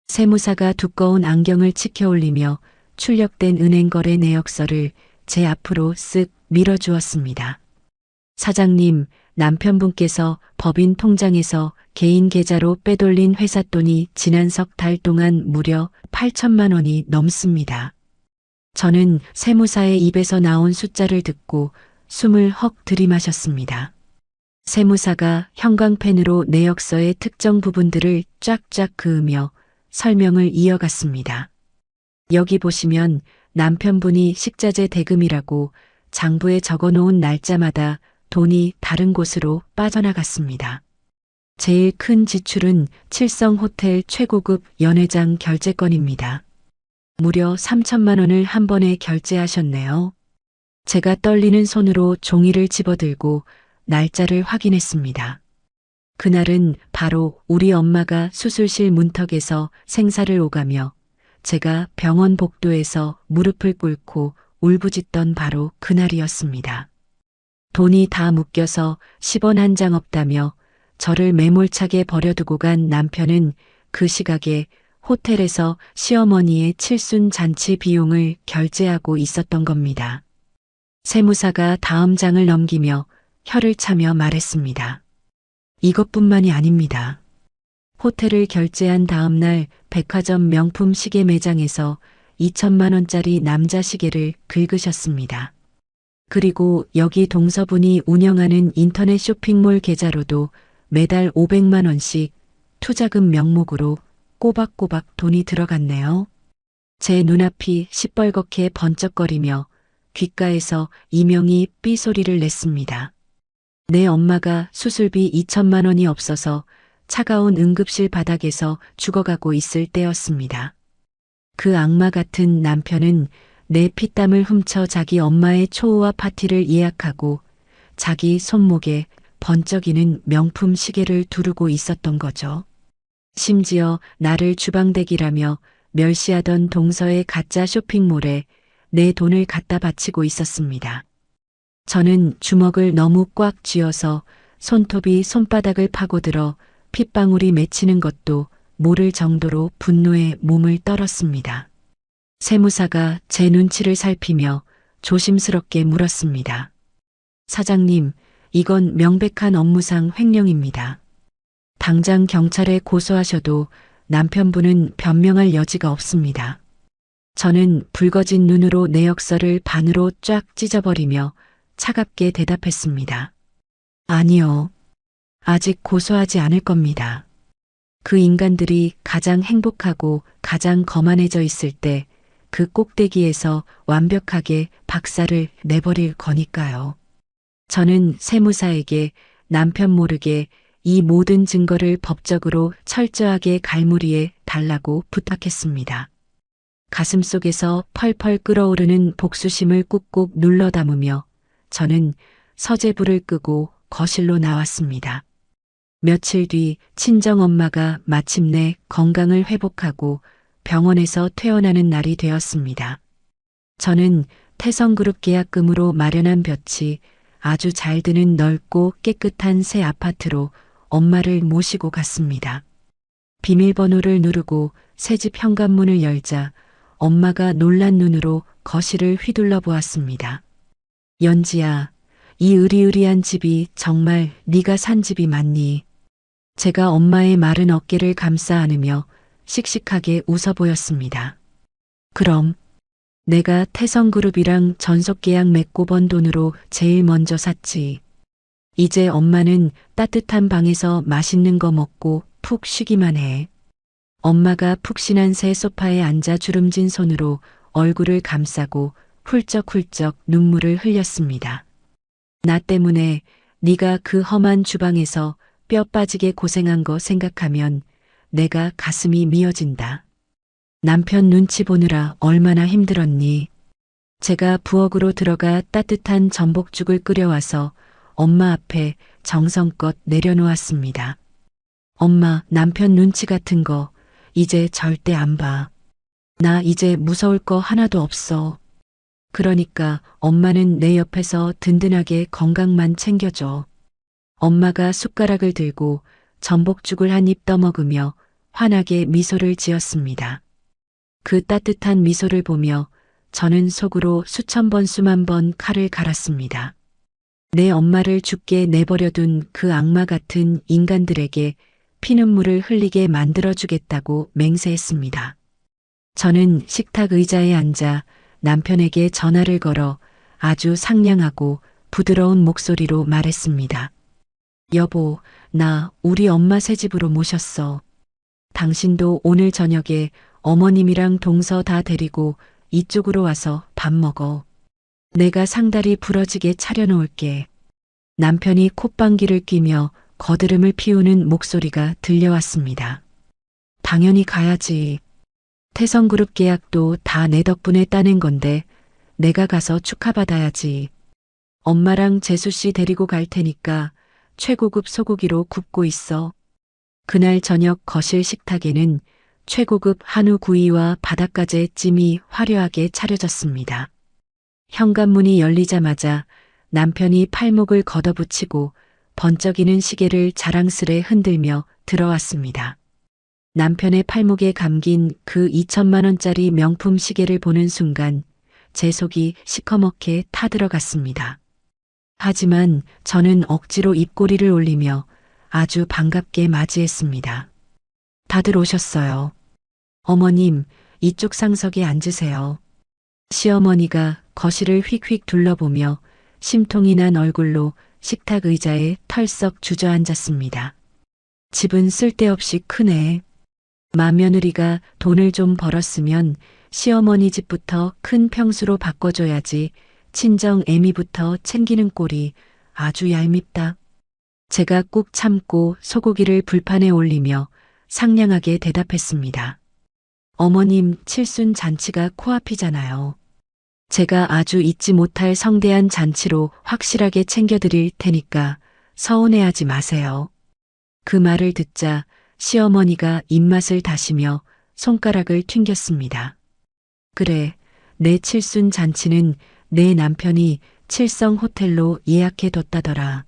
세무사가 두꺼운 안경을 치켜 올리며 출력된 은행 거래 내역서를 제 앞으로 쓱 밀어주었습니다. 사장님, 남편분께서 법인 통장에서 개인 계좌로 빼돌린 회사 돈이 지난 석 달 동안 무려 8천만 원이 넘습니다. 저는 세무사의 입에서 나온 숫자를 듣고 숨을 헉 들이마셨습니다. 세무사가 형광펜으로 내역서의 특정 부분들을 쫙쫙 그으며 설명을 이어갔습니다. 여기 보시면 남편분이 식자재 대금이라고 장부에 적어놓은 날짜마다 돈이 다른 곳으로 빠져나갔습니다. 제일 큰 지출은 칠성 호텔 최고급 연회장 결제권입니다. 무려 3천만 원을 한 번에 결제하셨네요. 제가 떨리는 손으로 종이를 집어들고 날짜를 확인했습니다. 그날은 바로 우리 엄마가 수술실 문턱에서 생사를 오가며 제가 병원 복도에서 무릎을 꿇고 울부짖던 바로 그날이었습니다. 돈이 다 묶여서 10원 한 장 없다며 저를 매몰차게 버려두고 간 남편은 그 시각에 호텔에서 시어머니의 칠순 잔치 비용을 결제하고 있었던 겁니다. 세무사가 다음 장을 넘기며 혀를 차며 말했습니다. 이것뿐만이 아닙니다. 호텔을 결제한 다음 날 백화점 명품 시계 매장에서 2천만 원짜리 남자 시계를 긁으셨습니다. 그리고 여기 동서분이 운영하는 인터넷 쇼핑몰 계좌로도 매달 500만 원씩 투자금 명목으로 꼬박꼬박 돈이 들어갔네요. 제 눈앞이 시뻘겋게 번쩍거리며 귓가에서 이명이 삐 소리를 냈습니다. 내 엄마가 수술비 2천만 원이 없어서 차가운 응급실 바닥에서 죽어가고 있을 때였습니다. 그 악마 같은 남편은 내 피땀을 훔쳐 자기 엄마의 초호화 파티를 예약하고 자기 손목에 번쩍이는 명품 시계를 두르고 있었던 거죠. 심지어 나를 주방대기라며 멸시하던 동서의 가짜 쇼핑몰에 내 돈을 갖다 바치고 있었습니다. 저는 주먹을 너무 꽉 쥐어서 손톱이 손바닥을 파고들어 핏방울이 맺히는 것도 모를 정도로 분노에 몸을 떨었습니다. 세무사가 제 눈치를 살피며 조심스럽게 물었습니다. 사장님, 이건 명백한 업무상 횡령입니다. 당장 경찰에 고소하셔도 남편분은 변명할 여지가 없습니다. 저는 붉어진 눈으로 내역서를 반으로 쫙 찢어버리며 차갑게 대답했습니다. 아니요. 아직 고소하지 않을 겁니다. 그 인간들이 가장 행복하고 가장 거만해져 있을 때 그 꼭대기에서 완벽하게 박살을 내버릴 거니까요. 저는 세무사에게 남편 모르게 이 모든 증거를 법적으로 철저하게 갈무리해 달라고 부탁했습니다. 가슴속에서 펄펄 끓어오르는 복수심을 꾹꾹 눌러 담으며 저는 서재불을 끄고 거실로 나왔습니다. 며칠 뒤 친정엄마가 마침내 건강을 회복하고 병원에서 퇴원하는 날이 되었습니다. 저는 태성그룹 계약금으로 마련한 볕이 아주 잘 드는 넓고 깨끗한 새 아파트로 엄마를 모시고 갔습니다. 비밀번호를 누르고 새집 현관문을 열자 엄마가 놀란 눈으로 거실을 휘둘러 보았습니다. 연지야, 이 으리으리한 집이 정말 네가 산 집이 맞니? 제가 엄마의 마른 어깨를 감싸 안으며 씩씩하게 웃어 보였습니다. 그럼 내가 태성그룹이랑 전속계약 맺고 번 돈으로 제일 먼저 샀지. 이제 엄마는 따뜻한 방에서 맛있는 거 먹고 푹 쉬기만 해. 엄마가 푹신한 새 소파에 앉아 주름진 손으로 얼굴을 감싸고 훌쩍훌쩍 눈물을 흘렸습니다. 나 때문에 네가 그 험한 주방에서 뼈 빠지게 고생한 거 생각하면 내가 가슴이 미어진다. 남편 눈치 보느라 얼마나 힘들었니? 제가 부엌으로 들어가 따뜻한 전복죽을 끓여와서 엄마 앞에 정성껏 내려놓았습니다. 엄마, 남편 눈치 같은 거 이제 절대 안 봐. 나 이제 무서울 거 하나도 없어. 그러니까 엄마는 내 옆에서 든든하게 건강만 챙겨줘. 엄마가 숟가락을 들고 전복죽을 한 입 떠먹으며 환하게 미소를 지었습니다. 그 따뜻한 미소를 보며 저는 속으로 수천 번 수만 번 칼을 갈았습니다. 내 엄마를 죽게 내버려둔 그 악마 같은 인간들에게 피눈물을 흘리게 만들어주겠다고 맹세했습니다. 저는 식탁 의자에 앉아 남편에게 전화를 걸어 아주 상냥하고 부드러운 목소리로 말했습니다. 여보, 나 우리 엄마 새 집으로 모셨어. 당신도 오늘 저녁에 어머님이랑 동서 다 데리고 이쪽으로 와서 밥 먹어. 내가 상다리 부러지게 차려놓을게. 남편이 콧방귀를 뀌며 거드름을 피우는 목소리가 들려왔습니다. 당연히 가야지. 태성그룹 계약도 다 내 덕분에 따낸 건데 내가 가서 축하받아야지. 엄마랑 재수 씨 데리고 갈 테니까 최고급 소고기로 굽고 있어. 그날 저녁 거실 식탁에는 최고급 한우 구이와 바닷가재 찜이 화려하게 차려졌습니다. 현관문이 열리자마자 남편이 팔목을 걷어붙이고 번쩍이는 시계를 자랑스레 흔들며 들어왔습니다. 남편의 팔목에 감긴 그 2천만 원짜리 명품 시계를 보는 순간 제 속이 시커멓게 타들어갔습니다. 하지만 저는 억지로 입꼬리를 올리며 아주 반갑게 맞이했습니다. 다들 오셨어요. 어머님, 이쪽 상석에 앉으세요. 시어머니가 거실을 휙휙 둘러보며 심통이 난 얼굴로 식탁 의자에 털썩 주저앉았습니다. 집은 쓸데없이 크네. 맏며느리가 돈을 좀 벌었으면 시어머니 집부터 큰 평수로 바꿔줘야지 친정 애미부터 챙기는 꼴이 아주 얄밉다. 제가 꾹 참고 소고기를 불판에 올리며 상냥하게 대답했습니다. 어머님 칠순 잔치가 코앞이잖아요. 제가 아주 잊지 못할 성대한 잔치로 확실하게 챙겨드릴 테니까 서운해하지 마세요. 그 말을 듣자 시어머니가 입맛을 다시며 손가락을 튕겼습니다. 그래, 내 칠순 잔치는 내 남편이 칠성 호텔로 예약해뒀다더라.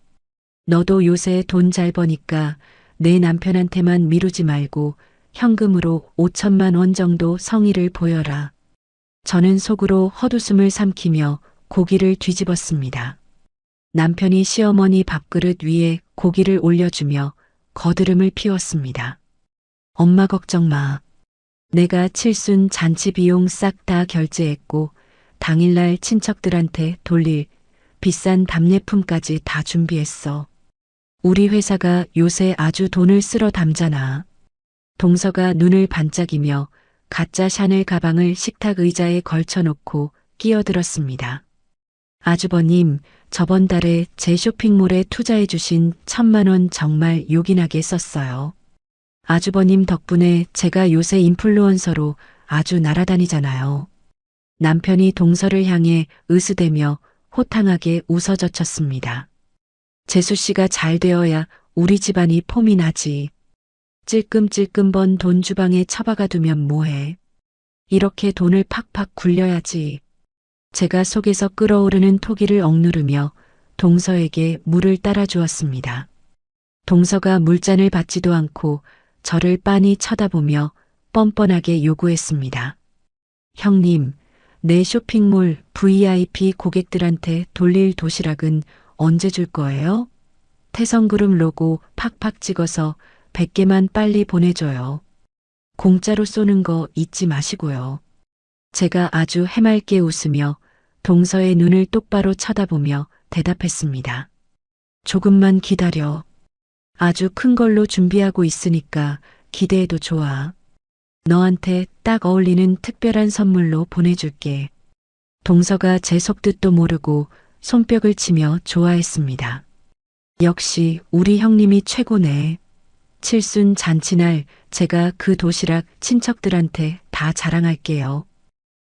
너도 요새 돈 잘 버니까 내 남편한테만 미루지 말고 현금으로 5천만 원 정도 성의를 보여라. 저는 속으로 헛웃음을 삼키며 고기를 뒤집었습니다. 남편이 시어머니 밥그릇 위에 고기를 올려주며 거드름을 피웠습니다. 엄마 걱정 마. 내가 칠순 잔치 비용 싹 다 결제했고 당일날 친척들한테 돌릴 비싼 답례품까지 다 준비했어. 우리 회사가 요새 아주 돈을 쓸어 담잖아. 동서가 눈을 반짝이며 가짜 샤넬 가방을 식탁 의자에 걸쳐놓고 끼어들었습니다. 아주버님, 저번 달에 제 쇼핑몰에 투자해주신 1,000만 원 정말 요긴하게 썼어요. 아주버님 덕분에 제가 요새 인플루언서로 아주 날아다니잖아요. 남편이 동서를 향해 으스대며 호탕하게 웃어젖혔습니다. 재수 씨가 잘 되어야 우리 집안이 폼이 나지. 찔끔찔끔 번 돈 주방에 처박아 두면 뭐해. 이렇게 돈을 팍팍 굴려야지. 제가 속에서 끓어오르는 토기를 억누르며 동서에게 물을 따라 주었습니다. 동서가 물잔을 받지도 않고 저를 빤히 쳐다보며 뻔뻔하게 요구했습니다. 형님, 내 쇼핑몰 VIP 고객들한테 돌릴 도시락은 언제 줄 거예요? 태성그룹 로고 팍팍 찍어서 100개만 빨리 보내줘요. 공짜로 쏘는 거 잊지 마시고요. 제가 아주 해맑게 웃으며 동서의 눈을 똑바로 쳐다보며 대답했습니다. 조금만 기다려. 아주 큰 걸로 준비하고 있으니까 기대해도 좋아. 너한테 딱 어울리는 특별한 선물로 보내줄게. 동서가 제 속뜻도 모르고 손뼉을 치며 좋아했습니다. 역시 우리 형님이 최고네. 칠순 잔치날 제가 그 도시락 친척들한테 다 자랑할게요.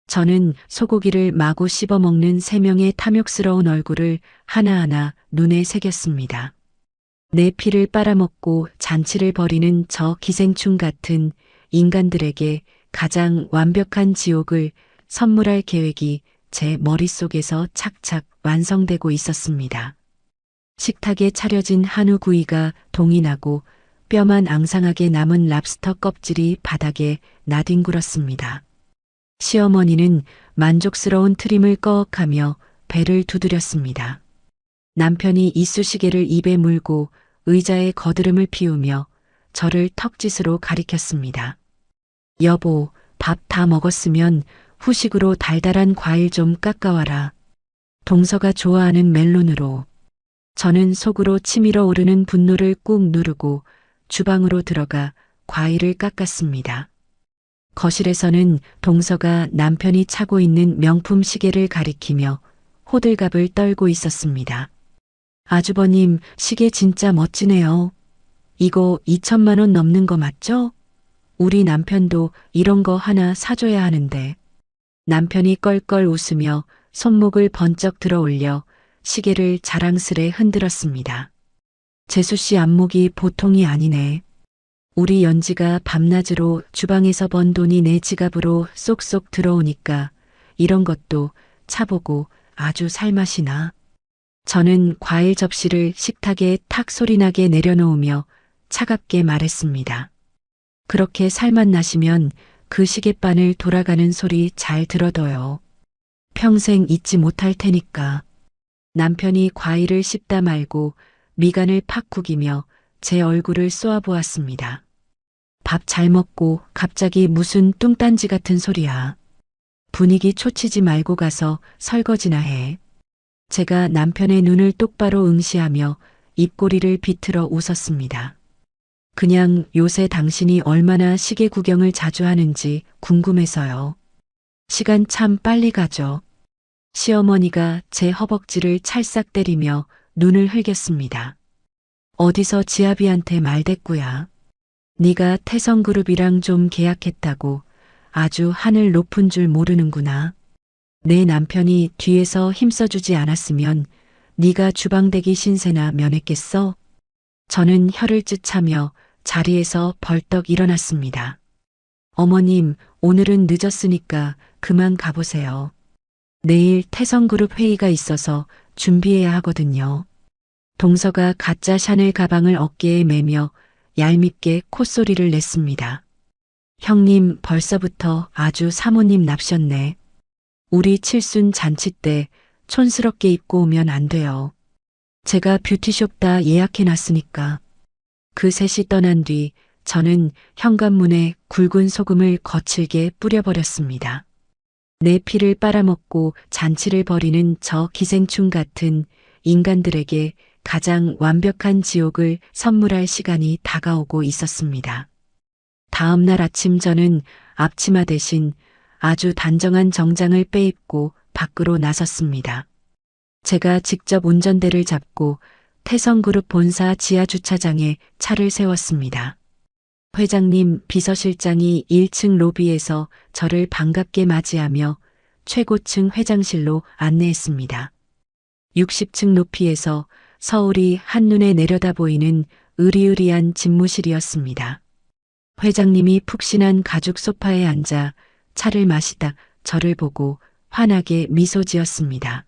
저는 소고기를 마구 씹어먹는 3명의 탐욕스러운 얼굴을 하나하나 눈에 새겼습니다. 내 피를 빨아먹고 잔치를 벌이는 저 기생충 같은 인간들에게 가장 완벽한 지옥을 선물할 계획이 제 머릿속에서 착착 완성되고 있었습니다. 식탁에 차려진 한우 구이가 동이 나고 뼈만 앙상하게 남은 랍스터 껍질이 바닥에 나뒹굴었습니다. 시어머니는 만족스러운 트림을 꺼억하며 배를 두드렸습니다. 남편이 이쑤시개를 입에 물고 의자에 거드름을 피우며 저를 턱짓으로 가리켰습니다. 여보, 밥 다 먹었으면 후식으로 달달한 과일 좀 깎아와라. 동서가 좋아하는 멜론으로. 저는 속으로 치밀어 오르는 분노를 꾹 누르고 주방으로 들어가 과일을 깎았습니다. 거실에서는 동서가 남편이 차고 있는 명품 시계를 가리키며 호들갑을 떨고 있었습니다. 아주버님, 시계 진짜 멋지네요. 이거 2천만 원 넘는 거 맞죠? 우리 남편도 이런 거 하나 사줘야 하는데. 남편이 껄껄 웃으며 손목을 번쩍 들어 올려 시계를 자랑스레 흔들었습니다. 재수 씨 안목이 보통이 아니네. 우리 연지가 밤낮으로 주방에서 번 돈이 내 지갑으로 쏙쏙 들어오니까 이런 것도 차보고 아주 살맛이 나. 저는 과일 접시를 식탁에 탁 소리나게 내려놓으며 차갑게 말했습니다. 그렇게 살맛 나시면 그 시계바늘 돌아가는 소리 잘 들어둬요. 평생 잊지 못할 테니까. 남편이 과일을 씹다 말고 미간을 팍 구기며 제 얼굴을 쏘아보았습니다. 밥 잘 먹고 갑자기 무슨 뚱딴지 같은 소리야. 분위기 초치지 말고 가서 설거지나 해. 제가 남편의 눈을 똑바로 응시하며 입꼬리를 비틀어 웃었습니다. 그냥 요새 당신이 얼마나 시계 구경을 자주 하는지 궁금해서요. 시간 참 빨리 가죠. 시어머니가 제 허벅지를 찰싹 때리며 눈을 흘겼습니다. 어디서 지아비한테 말댔구야. 네가 태성그룹이랑 좀 계약했다고 아주 하늘 높은 줄 모르는구나. 내 남편이 뒤에서 힘써주지 않았으면 네가 주방대기 신세나 면했겠어? 저는 혀를 ጭ차며 자리에서 벌떡 일어났습니다. 어머님, 오늘은 늦었으니까 그만 가보세요. 내일 태성그룹 회의가 있어서 준비해야 하거든요. 동서가 가짜 샤넬 가방을 어깨에 매며 얄밉게 콧소리를 냈습니다. 형님 벌써부터 아주 사모님 납셨네. 우리 칠순 잔치 때 촌스럽게 입고 오면 안 돼요. 제가 뷰티숍 다 예약해놨으니까. 그 셋이 떠난 뒤 저는 현관문에 굵은 소금을 거칠게 뿌려버렸습니다. 내 피를 빨아먹고 잔치를 벌이는 저 기생충 같은 인간들에게 가장 완벽한 지옥을 선물할 시간이 다가오고 있었습니다. 다음 날 아침 저는 앞치마 대신 아주 단정한 정장을 빼입고 밖으로 나섰습니다. 제가 직접 운전대를 잡고 태성그룹 본사 지하주차장에 차를 세웠습니다. 회장님, 비서실장이 1층 로비에서 저를 반갑게 맞이하며 최고층 회장실로 안내했습니다. 60층 높이에서 서울이 한눈에 내려다 보이는 으리으리한 집무실이었습니다. 회장님이 푹신한 가죽 소파에 앉아 차를 마시다 저를 보고 환하게 미소 지었습니다.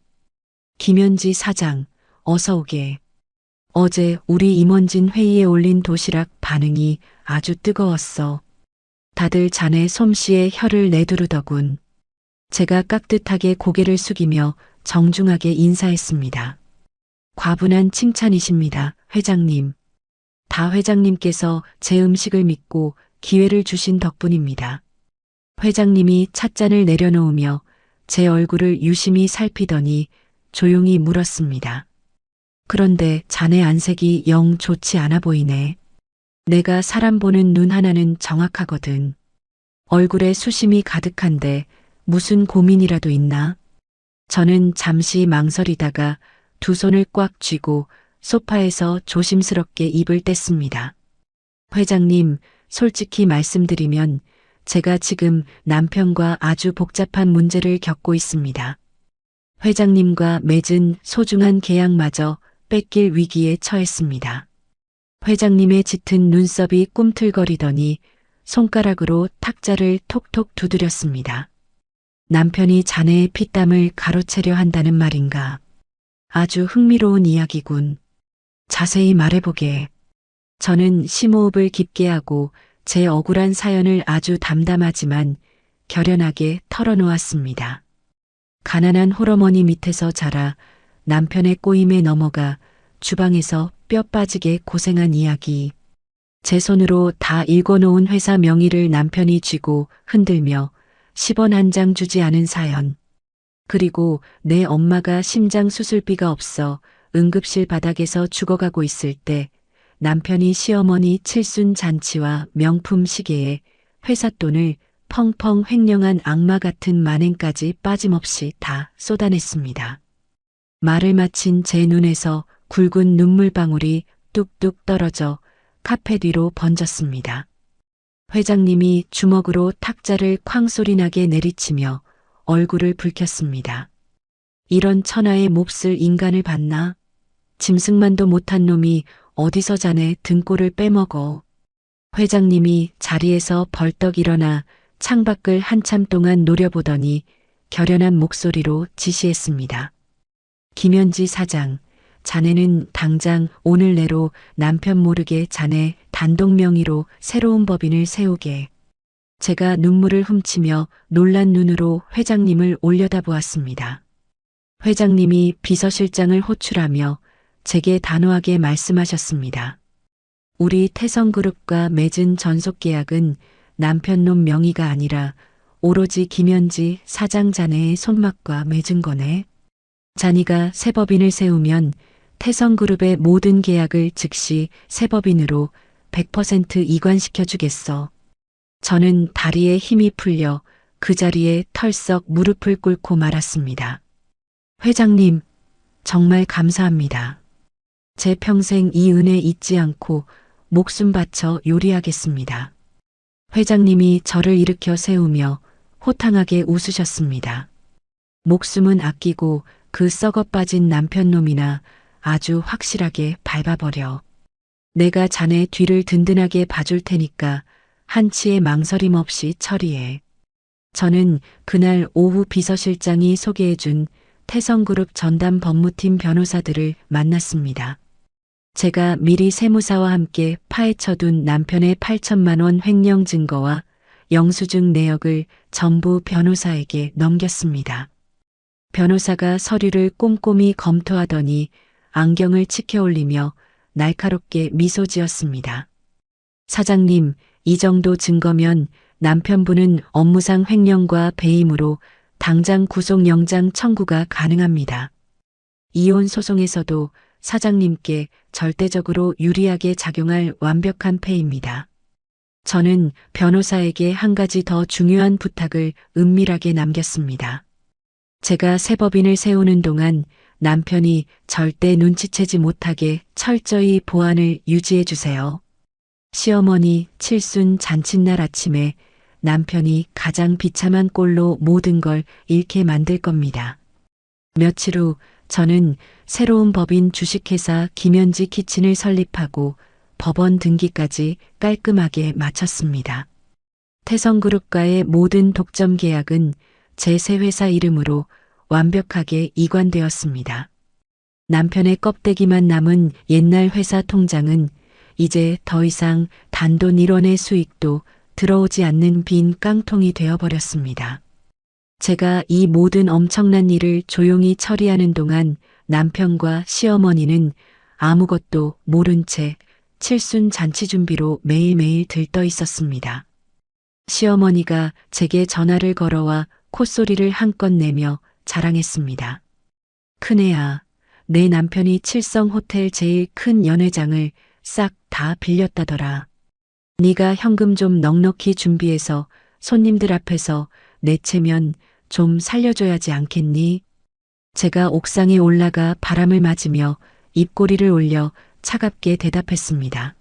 김현지 사장, 어서 오게. 어제 우리 임원진 회의에 올린 도시락 반응이 아주 뜨거웠어. 다들 자네 솜씨에 혀를 내두르더군. 제가 깍듯하게 고개를 숙이며 정중하게 인사했습니다. 과분한 칭찬이십니다, 회장님. 다 회장님께서 제 음식을 믿고 기회를 주신 덕분입니다. 회장님이 찻잔을 내려놓으며 제 얼굴을 유심히 살피더니 조용히 물었습니다. 그런데 자네 안색이 영 좋지 않아 보이네. 내가 사람 보는 눈 하나는 정확하거든. 얼굴에 수심이 가득한데 무슨 고민이라도 있나? 저는 잠시 망설이다가 두 손을 꽉 쥐고 소파에서 조심스럽게 입을 뗐습니다. 회장님, 솔직히 말씀드리면 제가 지금 남편과 아주 복잡한 문제를 겪고 있습니다. 회장님과 맺은 소중한 계약마저 뺏길 위기에 처했습니다. 회장님의 짙은 눈썹이 꿈틀거리더니 손가락으로 탁자를 톡톡 두드렸습니다. 남편이 자네의 피땀을 가로채려 한다는 말인가? 아주 흥미로운 이야기군. 자세히 말해보게. 저는 심호흡을 깊게 하고 제 억울한 사연을 아주 담담하지만 결연하게 털어놓았습니다. 가난한 홀어머니 밑에서 자라 남편의 꼬임에 넘어가 주방에서 뼈 빠지게 고생한 이야기. 제 손으로 다 읽어놓은 회사 명의를 남편이 쥐고 흔들며 10원 한 장 주지 않은 사연. 그리고 내 엄마가 심장 수술비가 없어 응급실 바닥에서 죽어가고 있을 때 남편이 시어머니 칠순 잔치와 명품 시계에 회사 돈을 펑펑 횡령한 악마 같은 만행까지 빠짐없이 다 쏟아냈습니다. 말을 마친 제 눈에서 굵은 눈물방울이 뚝뚝 떨어져 카펫 위로 번졌습니다. 회장님이 주먹으로 탁자를 쾅 소리 나게 내리치며 얼굴을 붉혔습니다. 이런 천하의 몹쓸 인간을 봤나? 짐승만도 못한 놈이 어디서 자네 등골을 빼먹어. 회장님이 자리에서 벌떡 일어나 창밖을 한참 동안 노려보더니 결연한 목소리로 지시했습니다. 김현지 사장, 자네는 당장 오늘 내로 남편 모르게 자네 단독 명의로 새로운 법인을 세우게. 제가 눈물을 훔치며 놀란 눈으로 회장님을 올려다보았습니다. 회장님이 비서실장을 호출하며 제게 단호하게 말씀하셨습니다. 우리 태성그룹과 맺은 전속계약은 남편놈 명의가 아니라 오로지 김현지 사장 자네의 손맛과 맺은 거네. 자네가 새 법인을 세우면 태성그룹의 모든 계약을 즉시 새 법인으로 100% 이관시켜 주겠어. 저는 다리에 힘이 풀려 그 자리에 털썩 무릎을 꿇고 말았습니다. 회장님, 정말 감사합니다. 제 평생 이 은혜 잊지 않고 목숨 바쳐 요리하겠습니다. 회장님이 저를 일으켜 세우며 호탕하게 웃으셨습니다. 목숨은 아끼고 그 썩어 빠진 남편놈이나 아주 확실하게 밟아버려. 내가 자네 뒤를 든든하게 봐줄 테니까 한치의 망설임 없이 처리해. 저는 그날 오후 비서실장이 소개해준 태성그룹 전담 법무팀 변호사들을 만났습니다. 제가 미리 세무사와 함께 파헤쳐둔 남편의 8천만 원 횡령 증거와 영수증 내역을 전부 변호사에게 넘겼습니다. 변호사가 서류를 꼼꼼히 검토하더니 안경을 치켜 올리며 날카롭게 미소 지었습니다. 사장님, 이 정도 증거면 남편분은 업무상 횡령과 배임으로 당장 구속영장 청구가 가능합니다. 이혼 소송에서도 사장님께 절대적으로 유리하게 작용할 완벽한 패입니다. 저는 변호사에게 한 가지 더 중요한 부탁을 은밀하게 남겼습니다. 제가 새 법인을 세우는 동안 남편이 절대 눈치채지 못하게 철저히 보안을 유지해 주세요. 시어머니 칠순 잔칫날 아침에 남편이 가장 비참한 꼴로 모든 걸 잃게 만들 겁니다. 며칠 후 저는 새로운 법인 주식회사 김현지 키친을 설립하고 법원 등기까지 깔끔하게 마쳤습니다. 태성그룹과의 모든 독점 계약은 제 새 회사 이름으로 완벽하게 이관되었습니다. 남편의 껍데기만 남은 옛날 회사 통장은 이제 더 이상 단돈 1원의 수익도 들어오지 않는 빈 깡통이 되어버렸습니다. 제가 이 모든 엄청난 일을 조용히 처리하는 동안 남편과 시어머니는 아무것도 모른 채 칠순 잔치 준비로 매일매일 들떠 있었습니다. 시어머니가 제게 전화를 걸어와 콧소리를 한껏 내며 자랑했습니다. 큰애야, 내 남편이 칠성호텔 제일 큰 연회장을 싹 다 빌렸다더라. 네가 현금 좀 넉넉히 준비해서 손님들 앞에서 내채면 좀 살려줘야지 않겠니? 제가 옥상에 올라가 바람을 맞으며 입꼬리를 올려 차갑게 대답했습니다.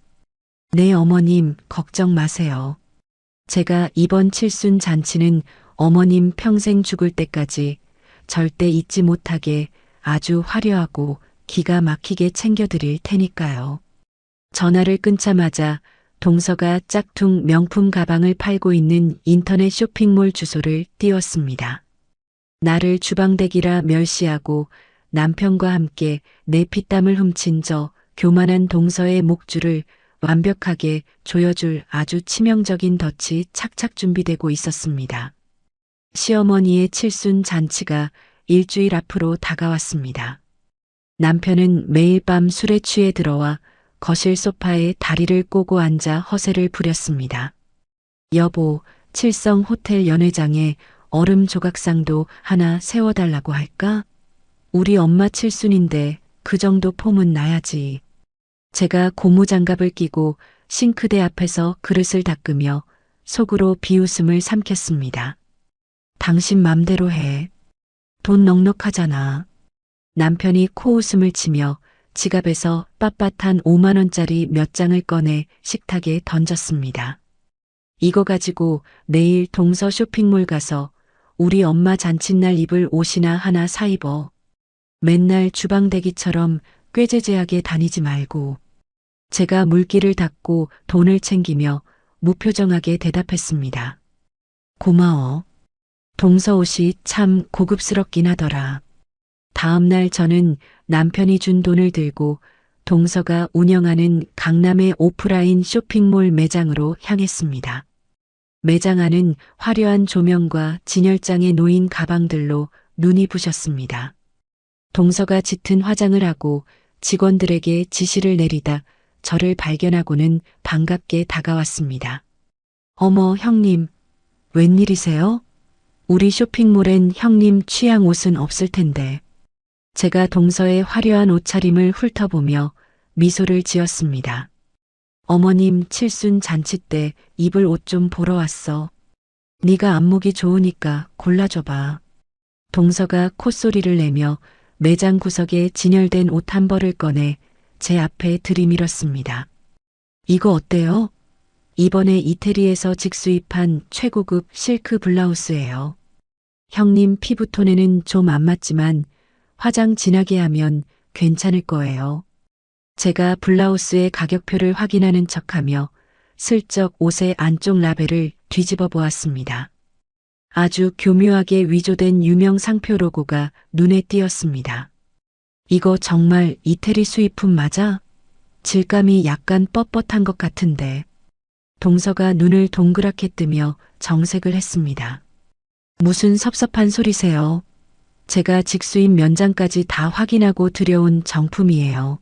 네 어머님, 걱정 마세요. 제가 이번 칠순 잔치는 어머님 평생 죽을 때까지 절대 잊지 못하게 아주 화려하고 기가 막히게 챙겨드릴 테니까요. 전화를 끊자마자 동서가 짝퉁 명품 가방을 팔고 있는 인터넷 쇼핑몰 주소를 띄웠습니다. 나를 주방대기라 멸시하고 남편과 함께 내 피땀을 훔친 저 교만한 동서의 목줄을 완벽하게 조여줄 아주 치명적인 덫이 착착 준비되고 있었습니다. 시어머니의 칠순 잔치가 일주일 앞으로 다가왔습니다. 남편은 매일 밤 술에 취해 들어와 거실 소파에 다리를 꼬고 앉아 허세를 부렸습니다. 여보, 칠성 호텔 연회장에 얼음 조각상도 하나 세워달라고 할까? 우리 엄마 칠순인데 그 정도 폼은 나야지. 제가 고무장갑을 끼고 싱크대 앞에서 그릇을 닦으며 속으로 비웃음을 삼켰습니다. 당신 맘대로 해. 돈 넉넉하잖아. 남편이 코웃음을 치며 지갑에서 빳빳한 5만 원짜리 몇 장을 꺼내 식탁에 던졌습니다. 이거 가지고 내일 동서 쇼핑몰 가서 우리 엄마 잔칫날 입을 옷이나 하나 사 입어. 맨날 주방대기처럼 꾀죄죄하게 다니지 말고. 제가 물기를 닦고 돈을 챙기며 무표정하게 대답했습니다. 고마워. 동서 옷이 참 고급스럽긴 하더라. 다음 날 저는 남편이 준 돈을 들고 동서가 운영하는 강남의 오프라인 쇼핑몰 매장으로 향했습니다. 매장 안은 화려한 조명과 진열장에 놓인 가방들로 눈이 부셨습니다. 동서가 짙은 화장을 하고 직원들에게 지시를 내리다 저를 발견하고는 반갑게 다가왔습니다. 어머, 형님, 웬일이세요? 우리 쇼핑몰엔 형님 취향 옷은 없을 텐데. 제가 동서의 화려한 옷차림을 훑어보며 미소를 지었습니다. 어머님 칠순 잔치 때 입을 옷 좀 보러 왔어. 네가 안목이 좋으니까 골라줘봐. 동서가 콧소리를 내며 매장 구석에 진열된 옷 한 벌을 꺼내 제 앞에 들이밀었습니다. 이거 어때요? 이번에 이태리에서 직수입한 최고급 실크 블라우스예요. 형님 피부톤에는 좀 안 맞지만 화장 진하게 하면 괜찮을 거예요. 제가 블라우스의 가격표를 확인하는 척하며 슬쩍 옷의 안쪽 라벨을 뒤집어 보았습니다. 아주 교묘하게 위조된 유명 상표 로고가 눈에 띄었습니다. 이거 정말 이태리 수입품 맞아? 질감이 약간 뻣뻣한 것 같은데. 동서가 눈을 동그랗게 뜨며 정색을 했습니다. 무슨 섭섭한 소리세요? 제가 직수입 면장까지 다 확인하고 들여온 정품이에요.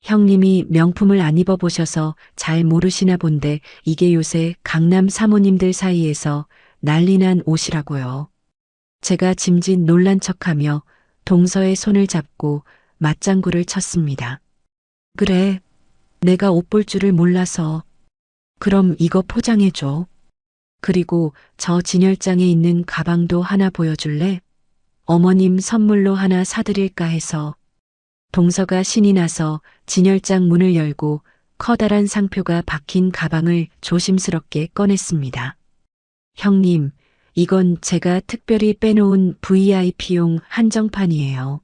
형님이 명품을 안 입어보셔서 잘 모르시나 본데 이게 요새 강남 사모님들 사이에서 난리난 옷이라고요. 제가 짐짓 놀란 척하며 동서의 손을 잡고 맞장구를 쳤습니다. 그래, 내가 옷 볼 줄을 몰라서. 그럼 이거 포장해줘. 그리고 저 진열장에 있는 가방도 하나 보여줄래? 어머님 선물로 하나 사드릴까 해서. 동서가 신이 나서 진열장 문을 열고 커다란 상표가 박힌 가방을 조심스럽게 꺼냈습니다. 형님, 이건 제가 특별히 빼놓은 VIP용 한정판이에요.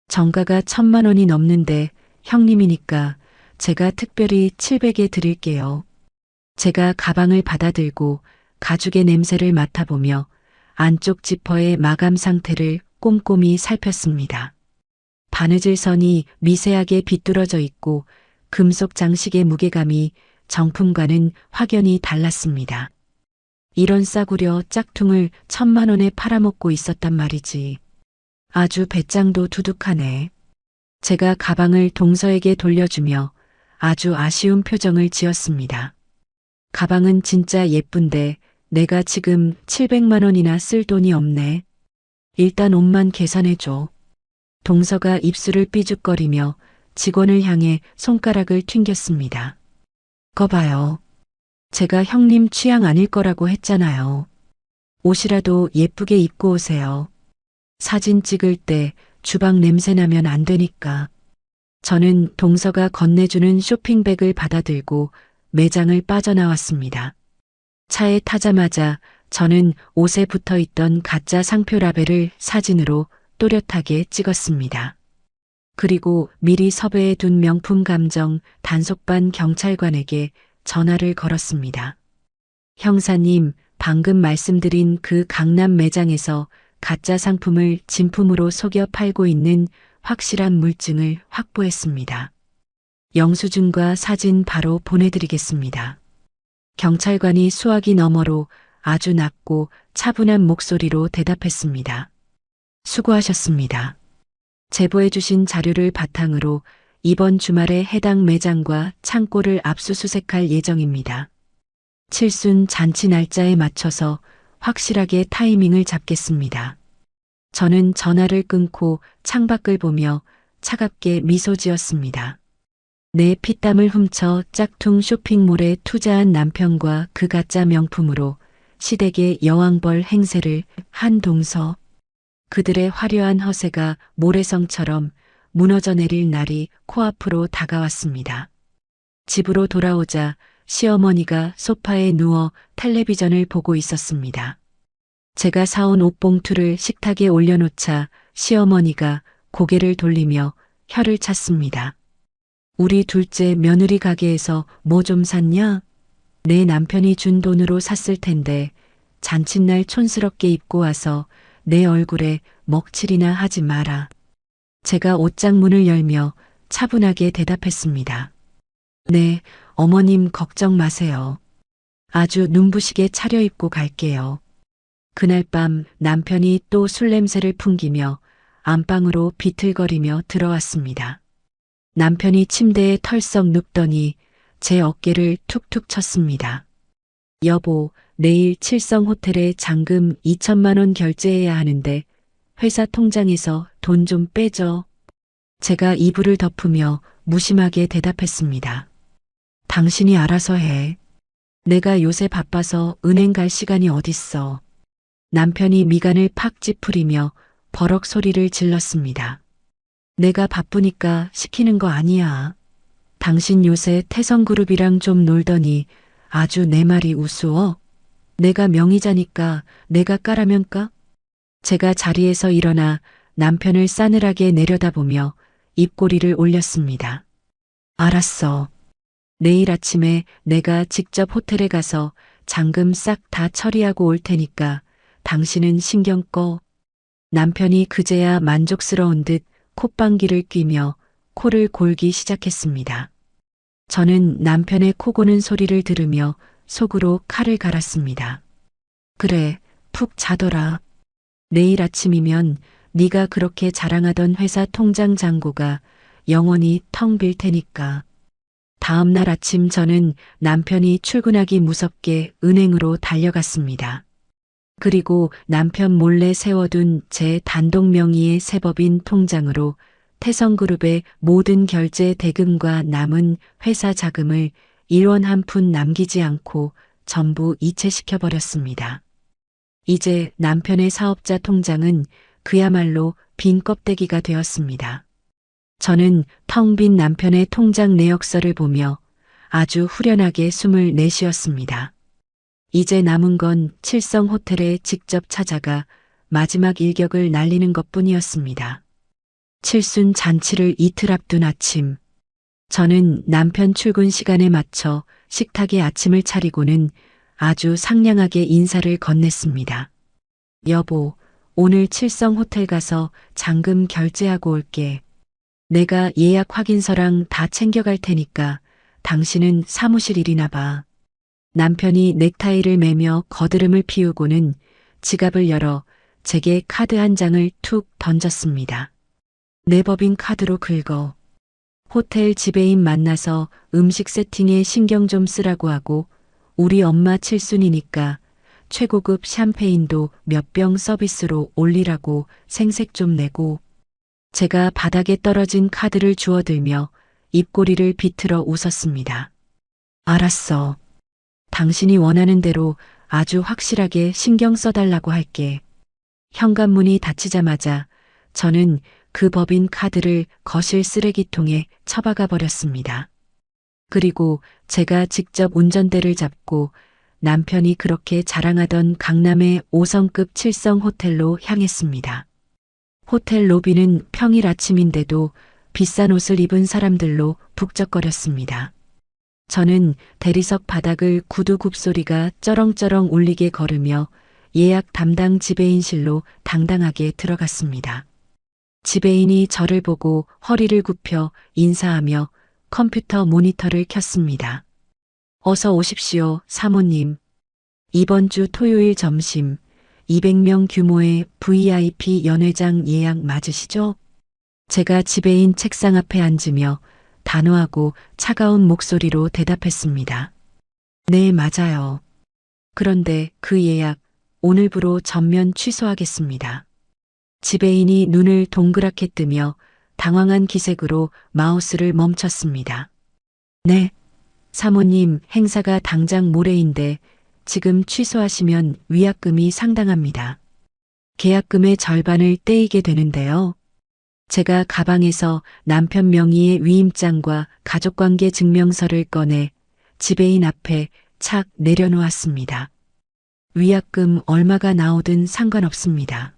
정가가 1,000만 원이 넘는데 형님이니까 제가 특별히 700에 드릴게요. 제가 가방을 받아들고 가죽의 냄새를 맡아보며 안쪽 지퍼의 마감 상태를 꼼꼼히 살폈습니다. 바느질 선이 미세하게 비뚤어져 있고 금속 장식의 무게감이 정품과는 확연히 달랐습니다. 이런 싸구려 짝퉁을 1,000만 원에 팔아먹고 있었단 말이지. 아주 배짱도 두둑하네. 제가 가방을 동서에게 돌려주며 아주 아쉬운 표정을 지었습니다. 가방은 진짜 예쁜데 내가 지금 700만 원이나 쓸 돈이 없네. 일단 옷만 계산해줘. 동서가 입술을 삐죽거리며 직원을 향해 손가락을 튕겼습니다. 거 봐요. 제가 형님 취향 아닐 거라고 했잖아요. 옷이라도 예쁘게 입고 오세요. 사진 찍을 때 주방 냄새 나면 안 되니까. 저는 동서가 건네주는 쇼핑백을 받아들고 매장을 빠져나왔습니다. 차에 타자마자 저는 옷에 붙어 있던 가짜 상표 라벨을 사진으로 또렷하게 찍었습니다. 그리고 미리 섭외해 둔 명품 감정 단속반 경찰관에게 전화를 걸었습니다. 형사님, 방금 말씀드린 그 강남 매장에서 가짜 상품을 진품으로 속여 팔고 있는 확실한 물증을 확보했습니다. 영수증과 사진 바로 보내드리겠습니다. 경찰관이 수화기 너머로 아주 낮고 차분한 목소리로 대답했습니다. 수고하셨습니다. 제보해 주신 자료를 바탕으로 이번 주말에 해당 매장과 창고를 압수수색할 예정입니다. 칠순 잔치 날짜에 맞춰서 확실하게 타이밍을 잡겠습니다. 저는 전화를 끊고 창밖을 보며 차갑게 미소 지었습니다. 내 피땀을 훔쳐 짝퉁 쇼핑몰에 투자한 남편과 그 가짜 명품으로 시댁의 여왕벌 행세를 한 동서. 그들의 화려한 허세가 모래성처럼 무너져 내릴 날이 코앞으로 다가왔습니다. 집으로 돌아오자 시어머니가 소파에 누워 텔레비전을 보고 있었습니다. 제가 사온 옷봉투를 식탁에 올려놓자 시어머니가 고개를 돌리며 혀를 찼습니다. 우리 둘째 며느리 가게에서 뭐 좀 샀냐? 내 남편이 준 돈으로 샀을 텐데 잔칫날 촌스럽게 입고 와서 내 얼굴에 먹칠이나 하지 마라. 제가 옷장 문을 열며 차분하게 대답했습니다. 네, 어머님 걱정 마세요. 아주 눈부시게 차려입고 갈게요. 그날 밤 남편이 또 술 냄새를 풍기며 안방으로 비틀거리며 들어왔습니다. 남편이 침대에 털썩 눕더니 제 어깨를 툭툭 쳤습니다. 여보, 내일 칠성 호텔에 잔금 2천만 원 결제해야 하는데 회사 통장에서 돈 좀 빼줘. 제가 이불을 덮으며 무심하게 대답했습니다. 당신이 알아서 해. 내가 요새 바빠서 은행 갈 시간이 어딨어. 남편이 미간을 팍 찌푸리며 버럭 소리를 질렀습니다. 내가 바쁘니까 시키는 거 아니야. 당신 요새 태성그룹이랑 좀 놀더니 아주 내 말이 우스워. 내가 명의자니까 내가 까라면 까? 제가 자리에서 일어나 남편을 싸늘하게 내려다보며 입꼬리를 올렸습니다. 알았어. 내일 아침에 내가 직접 호텔에 가서 잔금 싹 다 처리하고 올 테니까 당신은 신경 꺼. 남편이 그제야 만족스러운 듯 콧방귀를 뀌며 코를 골기 시작했습니다. 저는 남편의 코 고는 소리를 들으며 속으로 칼을 갈았습니다. 그래, 푹 자더라. 내일 아침이면 네가 그렇게 자랑하던 회사 통장 잔고가 영원히 텅 빌 테니까. 다음 날 아침 저는 남편이 출근하기 무섭게 은행으로 달려갔습니다. 그리고 남편 몰래 세워둔 제 단독 명의의 세법인 통장으로 태성그룹의 모든 결제 대금과 남은 회사 자금을 1원 한 푼 남기지 않고 전부 이체시켜버렸습니다. 이제 남편의 사업자 통장은 그야말로 빈 껍데기가 되었습니다. 저는 텅 빈 남편의 통장 내역서를 보며 아주 후련하게 숨을 내쉬었습니다. 이제 남은 건 칠성 호텔에 직접 찾아가 마지막 일격을 날리는 것뿐이었습니다. 칠순 잔치를 이틀 앞둔 아침, 저는 남편 출근 시간에 맞춰 식탁에 아침을 차리고는 아주 상냥하게 인사를 건넸습니다. 여보, 오늘 칠성 호텔 가서 잔금 결제하고 올게. 내가 예약 확인서랑 다 챙겨갈 테니까 당신은 사무실 일이나 봐. 남편이 넥타이를 매며 거드름을 피우고는 지갑을 열어 제게 카드 한 장을 툭 던졌습니다. 내 법인 카드로 긁어. 호텔 지배인 만나서 음식 세팅에 신경 좀 쓰라고 하고 우리 엄마 칠순이니까 최고급 샴페인도 몇 병 서비스로 올리라고 생색 좀 내고. 제가 바닥에 떨어진 카드를 주워들며 입꼬리를 비틀어 웃었습니다. 알았어. 당신이 원하는 대로 아주 확실하게 신경 써달라고 할게. 현관문이 닫히자마자 저는 그 법인 카드를 거실 쓰레기통에 처박아 버렸습니다. 그리고 제가 직접 운전대를 잡고 남편이 그렇게 자랑하던 강남의 5성급 칠성 호텔로 향했습니다. 호텔 로비는 평일 아침인데도 비싼 옷을 입은 사람들로 북적거렸습니다. 저는 대리석 바닥을 구두 굽소리가 쩌렁쩌렁 울리게 걸으며 예약 담당 지배인실로 당당하게 들어갔습니다. 지배인이 저를 보고 허리를 굽혀 인사하며 컴퓨터 모니터를 켰습니다. 어서 오십시오, 사모님. 이번 주 토요일 점심 200명 규모의 VIP 연회장 예약 맞으시죠? 제가 지배인 책상 앞에 앉으며 단호하고 차가운 목소리로 대답했습니다. 네, 맞아요. 그런데 그 예약 오늘부로 전면 취소하겠습니다. 지배인이 눈을 동그랗게 뜨며 당황한 기색으로 마우스를 멈췄습니다. 네, 사모님, 행사가 당장 모레인데 지금 취소하시면 위약금이 상당합니다. 계약금의 절반을 떼이게 되는데요. 제가 가방에서 남편 명의의 위임장과 가족관계 증명서를 꺼내 지배인 앞에 착 내려놓았습니다. 위약금 얼마가 나오든 상관없습니다.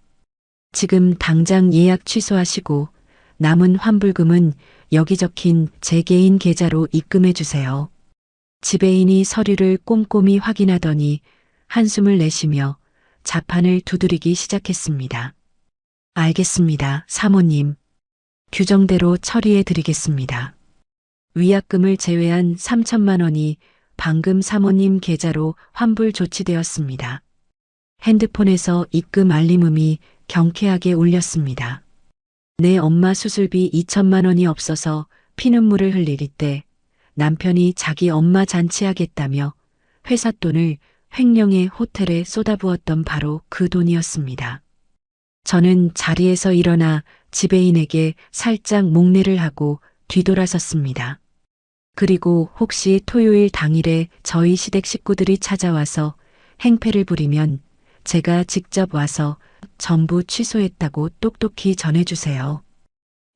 지금 당장 예약 취소하시고 남은 환불금은 여기 적힌 제 개인 계좌로 입금해 주세요. 지배인이 서류를 꼼꼼히 확인하더니 한숨을 내쉬며 자판을 두드리기 시작했습니다. 알겠습니다, 사모님. 규정대로 처리해 드리겠습니다. 위약금을 제외한 3천만 원이 방금 사모님 계좌로 환불 조치되었습니다. 핸드폰에서 입금 알림음이 경쾌하게 울렸습니다. 내 엄마 수술비 2천만 원이 없어서 피눈물을 흘릴 때 남편이 자기 엄마 잔치하겠다며 회사 돈을 횡령해 호텔에 쏟아부었던 바로 그 돈이었습니다. 저는 자리에서 일어나 지배인에게 살짝 목례를 하고 뒤돌아섰습니다. 그리고 혹시 토요일 당일에 저희 시댁 식구들이 찾아와서 행패를 부리면 제가 직접 와서 전부 취소했다고 똑똑히 전해주세요.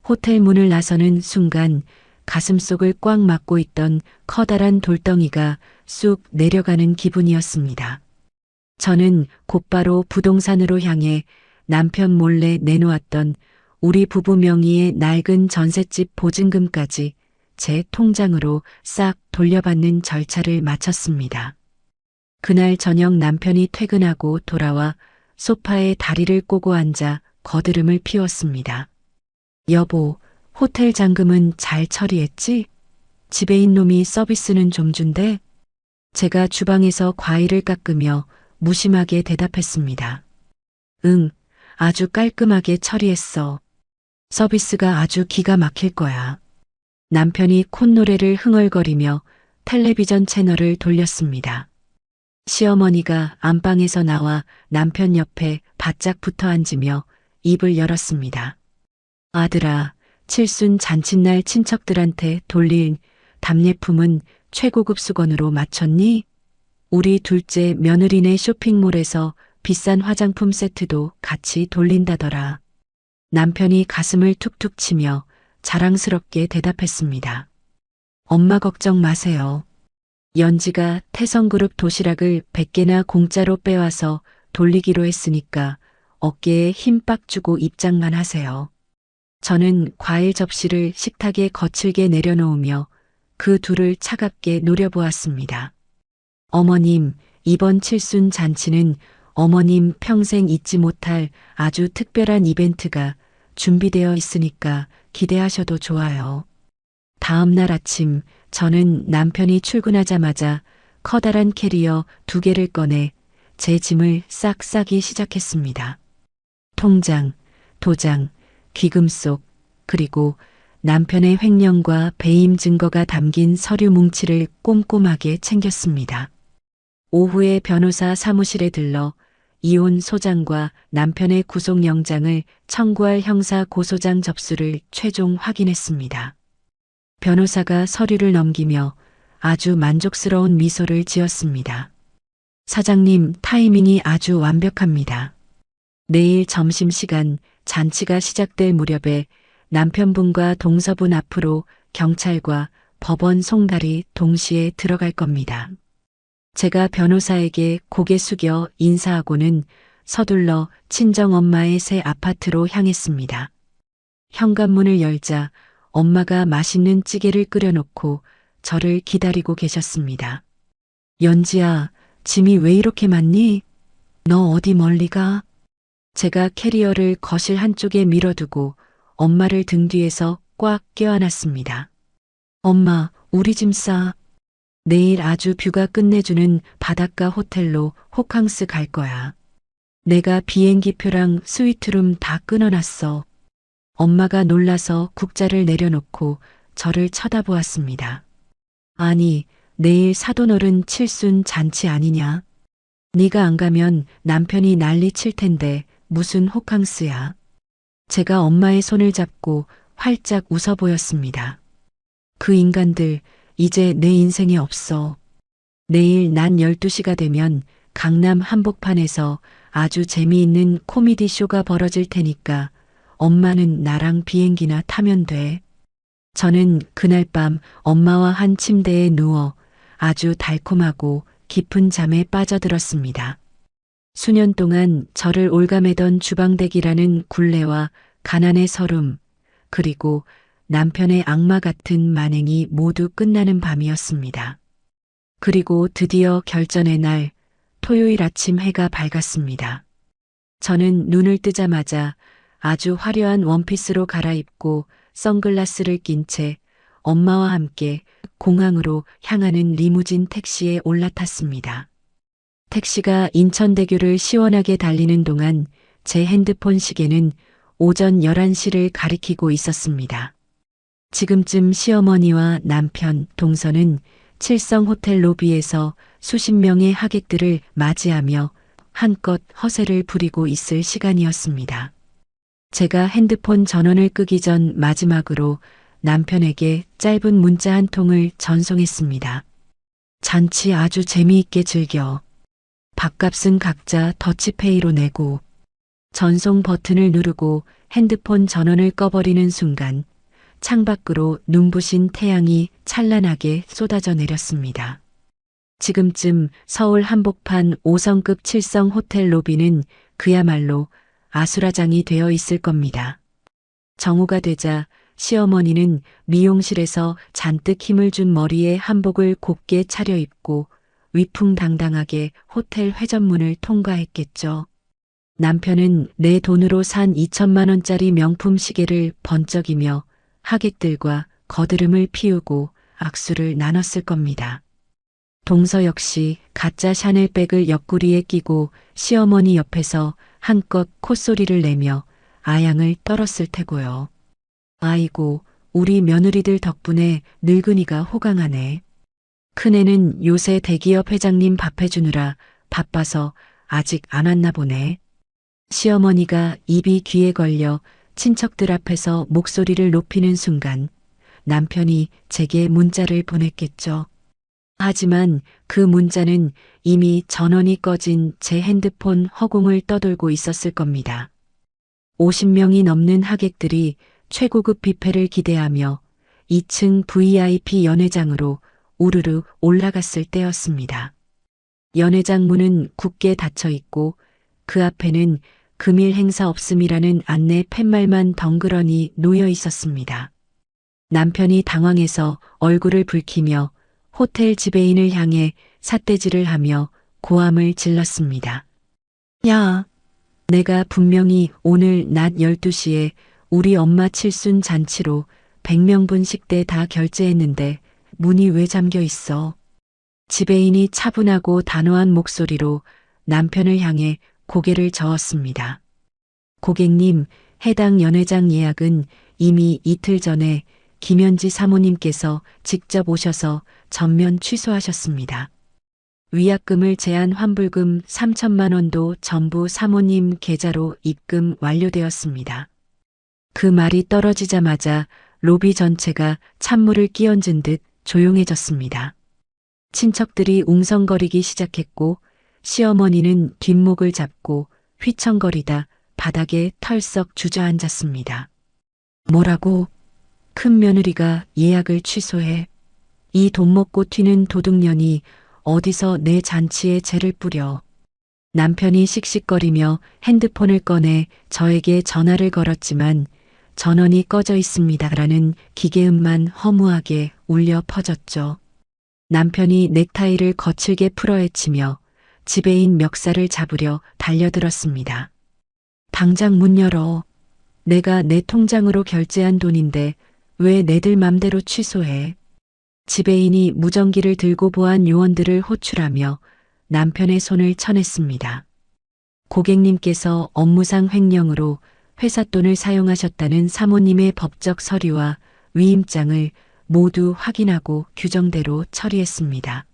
호텔 문을 나서는 순간 가슴속을 꽉 막고 있던 커다란 돌덩이가 쑥 내려가는 기분이었습니다. 저는 곧바로 부동산으로 향해 남편 몰래 내놓았던 우리 부부 명의의 낡은 전셋집 보증금까지 제 통장으로 싹 돌려받는 절차를 마쳤습니다. 그날 저녁 남편이 퇴근하고 돌아와 소파에 다리를 꼬고 앉아 거드름을 피웠습니다. 여보, 호텔 잔금은 잘 처리했지? 지배인 놈이 서비스는 좀 준대? 제가 주방에서 과일을 깎으며 무심하게 대답했습니다. 응, 아주 깔끔하게 처리했어. 서비스가 아주 기가 막힐 거야. 남편이 콧노래를 흥얼거리며 텔레비전 채널을 돌렸습니다. 시어머니가 안방에서 나와 남편 옆에 바짝 붙어 앉으며 입을 열었습니다. 아들아, 칠순 잔칫날 친척들한테 돌릴 답례품은 최고급 수건으로 맞췄니? 우리 둘째 며느리네 쇼핑몰에서 비싼 화장품 세트도 같이 돌린다더라. 남편이 가슴을 툭툭 치며 자랑스럽게 대답했습니다. 엄마 걱정 마세요. 연지가 태성그룹 도시락을 100개나 공짜로 빼와서 돌리기로 했으니까 어깨에 힘 빡 주고 입장만 하세요. 저는 과일 접시를 식탁에 거칠게 내려놓으며 그 둘을 차갑게 노려보았습니다. 어머님, 이번 칠순 잔치는 어머님 평생 잊지 못할 아주 특별한 이벤트가 준비되어 있으니까 기대하셔도 좋아요. 다음 날 아침 저는 남편이 출근하자마자 커다란 캐리어 2개를 꺼내 제 짐을 싹 싸기 시작했습니다. 통장, 도장, 귀금속, 그리고 남편의 횡령과 배임 증거가 담긴 서류 뭉치를 꼼꼼하게 챙겼습니다. 오후에 변호사 사무실에 들러 이혼 소장과 남편의 구속영장을 청구할 형사 고소장 접수를 최종 확인했습니다. 변호사가 서류를 넘기며 아주 만족스러운 미소를 지었습니다. 사장님, 타이밍이 아주 완벽합니다. 내일 점심시간 잔치가 시작될 무렵에 남편분과 동서분 앞으로 경찰과 법원 송달이 동시에 들어갈 겁니다. 제가 변호사에게 고개 숙여 인사하고는 서둘러 친정엄마의 새 아파트로 향했습니다. 현관문을 열자 엄마가 맛있는 찌개를 끓여놓고 저를 기다리고 계셨습니다. 연지야, 짐이 왜 이렇게 많니? 너 어디 멀리 가? 제가 캐리어를 거실 한쪽에 밀어두고 엄마를 등 뒤에서 꽉 껴안았습니다. 엄마, 우리 짐 싸. 내일 아주 뷰가 끝내주는 바닷가 호텔로 호캉스 갈 거야. 내가 비행기표랑 스위트룸 다 끊어놨어. 엄마가 놀라서 국자를 내려놓고 저를 쳐다보았습니다. 아니, 내일 사돈어른 칠순 잔치 아니냐? 네가 안 가면 남편이 난리 칠 텐데 무슨 호캉스야. 제가 엄마의 손을 잡고 활짝 웃어 보였습니다. 그 인간들 이제 내 인생에 없어. 내일 낮 12시가 되면 강남 한복판에서 아주 재미있는 코미디 쇼가 벌어질 테니까 엄마는 나랑 비행기나 타면 돼. 저는 그날 밤 엄마와 한 침대에 누워 아주 달콤하고 깊은 잠에 빠져들었습니다. 수년 동안 저를 올가매던 주방댁이라는 굴레와 가난의 서름, 그리고 남편의 악마 같은 만행이 모두 끝나는 밤이었습니다. 그리고 드디어 결전의 날, 토요일 아침 해가 밝았습니다. 저는 눈을 뜨자마자 아주 화려한 원피스로 갈아입고 선글라스를 낀 채 엄마와 함께 공항으로 향하는 리무진 택시에 올라탔습니다. 택시가 인천대교를 시원하게 달리는 동안 제 핸드폰 시계는 오전 11시를 가리키고 있었습니다. 지금쯤 시어머니와 남편, 동서는 칠성 호텔 로비에서 수십 명의 하객들을 맞이하며 한껏 허세를 부리고 있을 시간이었습니다. 제가 핸드폰 전원을 끄기 전 마지막으로 남편에게 짧은 문자 한 통을 전송했습니다. 잔치 아주 재미있게 즐겨. 밥값은 각자 더치페이로 내고. 전송 버튼을 누르고 핸드폰 전원을 꺼버리는 순간 창밖으로 눈부신 태양이 찬란하게 쏟아져 내렸습니다. 지금쯤 서울 한복판 5성급 칠성 호텔 로비는 그야말로 아수라장이 되어 있을 겁니다. 정오가 되자 시어머니는 미용실에서 잔뜩 힘을 준 머리에 한복을 곱게 차려입고 위풍당당하게 호텔 회전문을 통과했겠죠. 남편은 내 돈으로 산 2천만 원짜리 명품 시계를 번쩍이며 하객들과 거드름을 피우고 악수를 나눴을 겁니다. 동서 역시 가짜 샤넬백을 옆구리에 끼고 시어머니 옆에서 한껏 콧소리를 내며 아양을 떨었을 테고요. 아이고, 우리 며느리들 덕분에 늙은이가 호강하네. 큰애는 요새 대기업 회장님 밥 해주느라 바빠서 아직 안 왔나 보네. 시어머니가 입이 귀에 걸려 친척들 앞에서 목소리를 높이는 순간 남편이 제게 문자를 보냈겠죠. 하지만 그 문자는 이미 전원이 꺼진 제 핸드폰 허공을 떠돌고 있었을 겁니다. 50명이 넘는 하객들이 최고급 뷔페를 기대하며 2층 VIP 연회장으로 우르르 올라갔을 때였습니다. 연회장 문은 굳게 닫혀 있고 그 앞에는 금일 행사 없음이라는 안내 팻말만 덩그러니 놓여 있었습니다. 남편이 당황해서 얼굴을 붉히며 호텔 지배인을 향해 삿대질을 하며 고함을 질렀습니다. 야, 내가 분명히 오늘 낮 12시에 우리 엄마 칠순 잔치로 100명분 식대 다 결제했는데 문이 왜 잠겨 있어? 지배인이 차분하고 단호한 목소리로 남편을 향해 고개를 저었습니다. 고객님, 해당 연회장 예약은 이미 이틀 전에 김현지 사모님께서 직접 오셔서 전면 취소하셨습니다. 위약금을 제한 환불금 3천만 원도 전부 사모님 계좌로 입금 완료되었습니다. 그 말이 떨어지자마자 로비 전체가 찬물을 끼얹은 듯 조용해졌습니다. 친척들이 웅성거리기 시작했고 시어머니는 뒷목을 잡고 휘청거리다 바닥에 털썩 주저앉았습니다. 뭐라고? 큰 며느리가 예약을 취소해. 이 돈 먹고 튀는 도둑년이 어디서 내 잔치에 재를 뿌려. 남편이 씩씩거리며 핸드폰을 꺼내 저에게 전화를 걸었지만 전원이 꺼져 있습니다라는 기계음만 허무하게 울려 퍼졌죠. 남편이 넥타이를 거칠게 풀어헤치며 지배인 멱살을 잡으려 달려들었습니다. 당장 문 열어. 내가 내 통장으로 결제한 돈인데 왜 내들 맘대로 취소해. 지배인이 무전기를 들고 보안 요원들을 호출하며 남편의 손을 쳐냈습니다. 고객님께서 업무상 횡령으로 회사 돈을 사용하셨다는 사모님의 법적 서류와 위임장을 모두 확인하고 규정대로 처리했습니다.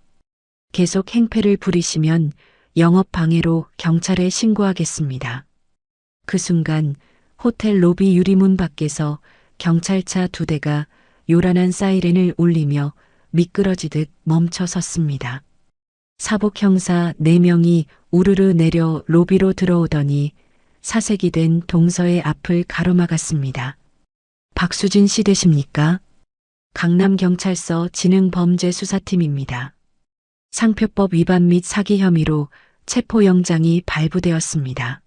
계속 행패를 부리시면 영업방해로 경찰에 신고하겠습니다. 그 순간 호텔 로비 유리문 밖에서 경찰차 2대가 요란한 사이렌을 울리며 미끄러지듯 멈춰 섰습니다. 사복 형사 4명이 우르르 내려 로비로 들어오더니 사색이 된 동서의 앞을 가로막았습니다. 박수진 씨 되십니까? 강남경찰서 진흥범죄수사팀입니다. 상표법 위반 및 사기 혐의로 체포영장이 발부되었습니다.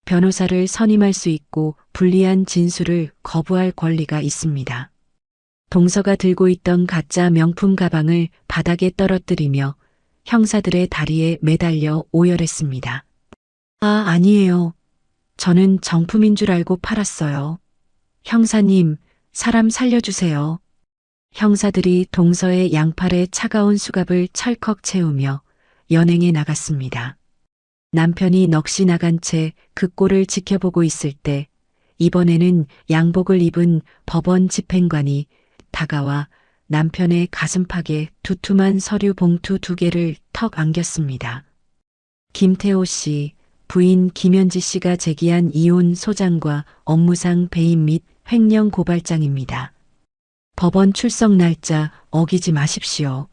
변호사를 선임할 수 있고 불리한 진술을 거부할 권리가 있습니다. 동서가 들고 있던 가짜 명품 가방을 바닥에 떨어뜨리며 형사들의 다리에 매달려 오열했습니다. 아니에요. 저는 정품인 줄 알고 팔았어요. 형사님, 사람 살려주세요. 형사들이 동서의 양팔에 차가운 수갑을 철컥 채우며 연행해 나갔습니다. 남편이 넋이 나간 채 그 꼴을 지켜보고 있을 때 이번에는 양복을 입은 법원 집행관이 다가와 남편의 가슴팍에 두툼한 서류 봉투 2개를 턱 안겼습니다. 김태호 씨, 부인 김현지 씨가 제기한 이혼 소장과 업무상 배임 및 횡령 고발장입니다. 법원 출석 날짜 어기지 마십시오.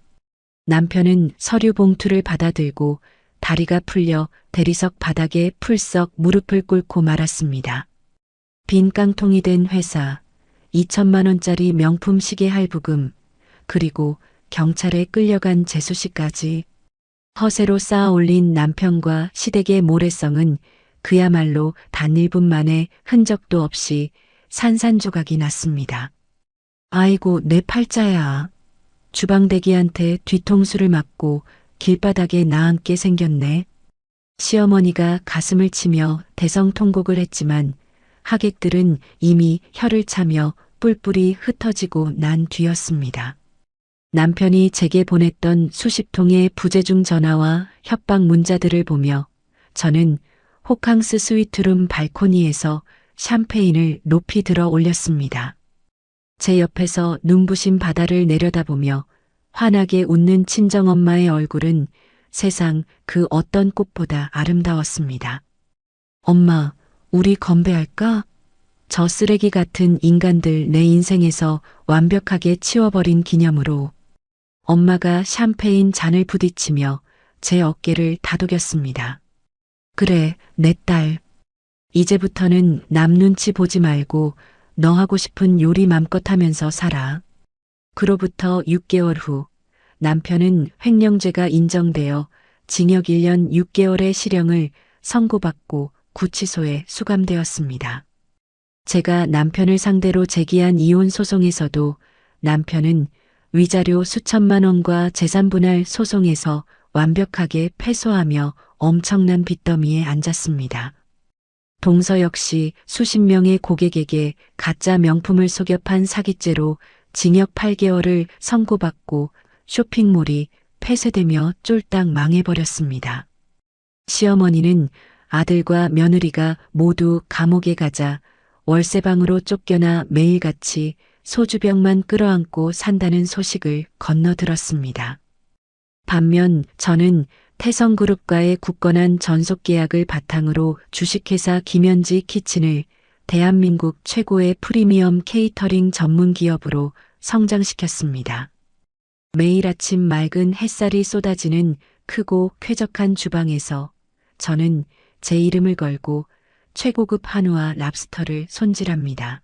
남편은 서류 봉투를 받아들고 다리가 풀려 대리석 바닥에 풀썩 무릎을 꿇고 말았습니다. 빈 깡통이 된 회사, 2천만 원짜리 명품 시계 할부금, 그리고 경찰에 끌려간 재수 씨까지. 허세로 쌓아 올린 남편과 시댁의 모래성은 그야말로 단 1분 만에 흔적도 없이 산산조각이 났습니다. 아이고, 내 팔자야. 주방대기한테 뒤통수를 맞고 길바닥에 나앉게 생겼네. 시어머니가 가슴을 치며 대성통곡을 했지만 하객들은 이미 혀를 차며 뿔뿔이 흩어지고 난 뒤였습니다. 남편이 제게 보냈던 수십 통의 부재중 전화와 협박 문자들을 보며 저는 호캉스 스위트룸 발코니에서 샴페인을 높이 들어 올렸습니다. 제 옆에서 눈부신 바다를 내려다보며 환하게 웃는 친정엄마의 얼굴은 세상 그 어떤 꽃보다 아름다웠습니다. 엄마, 우리 건배할까? 저 쓰레기 같은 인간들 내 인생에서 완벽하게 치워버린 기념으로. 엄마가 샴페인 잔을 부딪히며 제 어깨를 다독였습니다. 그래, 내 딸. 이제부터는 남 눈치 보지 말고 너 하고 싶은 요리 맘껏 하면서 살아. 그로부터 6개월 후 남편은 횡령죄가 인정되어 징역 1년 6개월의 실형을 선고받고 구치소에 수감되었습니다. 제가 남편을 상대로 제기한 이혼 소송에서도 남편은 위자료 수천만 원과 재산분할 소송에서 완벽하게 패소하며 엄청난 빚더미에 앉았습니다. 동서 역시 수십 명의 고객에게 가짜 명품을 속여 판 사기죄로 징역 8개월을 선고받고 쇼핑몰이 폐쇄되며 쫄딱 망해버렸습니다. 시어머니는 아들과 며느리가 모두 감옥에 가자 월세방으로 쫓겨나 매일같이 소주병만 끌어안고 산다는 소식을 건너들었습니다. 반면 저는 태성그룹과의 굳건한 전속계약을 바탕으로 주식회사 김현지 키친을 대한민국 최고의 프리미엄 케이터링 전문 기업으로 성장시켰습니다. 매일 아침 맑은 햇살이 쏟아지는 크고 쾌적한 주방에서 저는 제 이름을 걸고 최고급 한우와 랍스터를 손질합니다.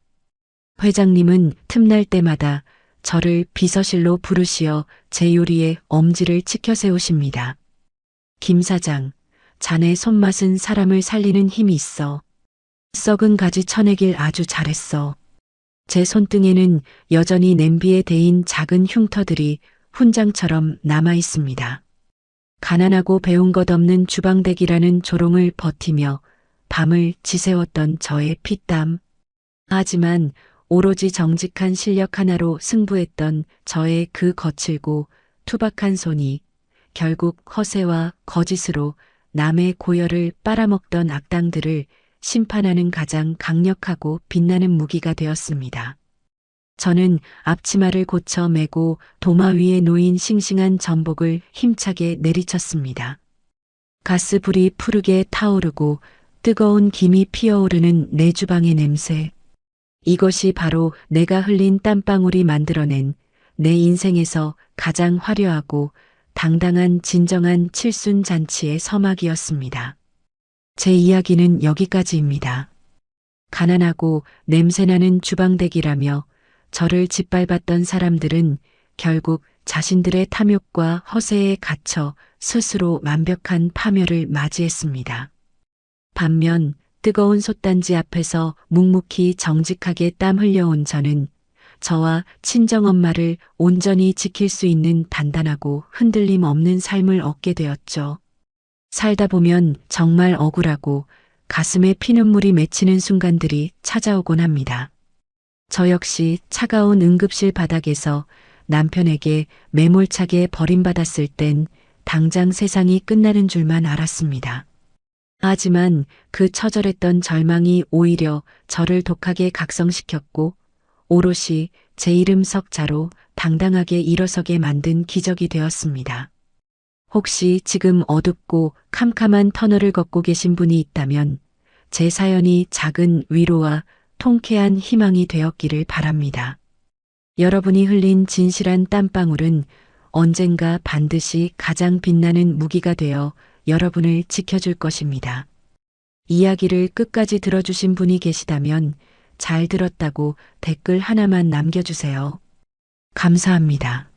회장님은 틈날 때마다 저를 비서실로 부르시어 제 요리에 엄지를 치켜 세우십니다. 김 사장, 자네 손맛은 사람을 살리는 힘이 있어. 썩은 가지 쳐내길 아주 잘했어. 제 손등에는 여전히 냄비에 데인 작은 흉터들이 훈장처럼 남아 있습니다. 가난하고 배운 것 없는 주방대기라는 조롱을 버티며 밤을 지새웠던 저의 피땀. 하지만 오로지 정직한 실력 하나로 승부했던 저의 그 거칠고 투박한 손이 결국 허세와 거짓으로 남의 고열을 빨아먹던 악당들을 심판하는 가장 강력하고 빛나는 무기가 되었습니다. 저는 앞치마를 고쳐 매고 도마 위에 놓인 싱싱한 전복을 힘차게 내리쳤습니다. 가스불이 푸르게 타오르고 뜨거운 김이 피어오르는 내 주방의 냄새. 이것이 바로 내가 흘린 땀방울이 만들어낸 내 인생에서 가장 화려하고 당당한 진정한 칠순잔치의 서막이었습니다. 제 이야기는 여기까지입니다. 가난하고 냄새나는 주방대기라며 저를 짓밟았던 사람들은 결국 자신들의 탐욕과 허세에 갇혀 스스로 완벽한 파멸을 맞이했습니다. 반면 뜨거운 솥단지 앞에서 묵묵히 정직하게 땀 흘려온 저는 저와 친정엄마를 온전히 지킬 수 있는 단단하고 흔들림 없는 삶을 얻게 되었죠. 살다 보면 정말 억울하고 가슴에 피눈물이 맺히는 순간들이 찾아오곤 합니다. 저 역시 차가운 응급실 바닥에서 남편에게 매몰차게 버림받았을 땐 당장 세상이 끝나는 줄만 알았습니다. 하지만 그 처절했던 절망이 오히려 저를 독하게 각성시켰고 오롯이 제 이름 석자로 당당하게 일어서게 만든 기적이 되었습니다. 혹시 지금 어둡고 캄캄한 터널을 걷고 계신 분이 있다면 제 사연이 작은 위로와 통쾌한 희망이 되었기를 바랍니다. 여러분이 흘린 진실한 땀방울은 언젠가 반드시 가장 빛나는 무기가 되어 여러분을 지켜줄 것입니다. 이야기를 끝까지 들어주신 분이 계시다면 잘 들었다고 댓글 하나만 남겨주세요. 감사합니다.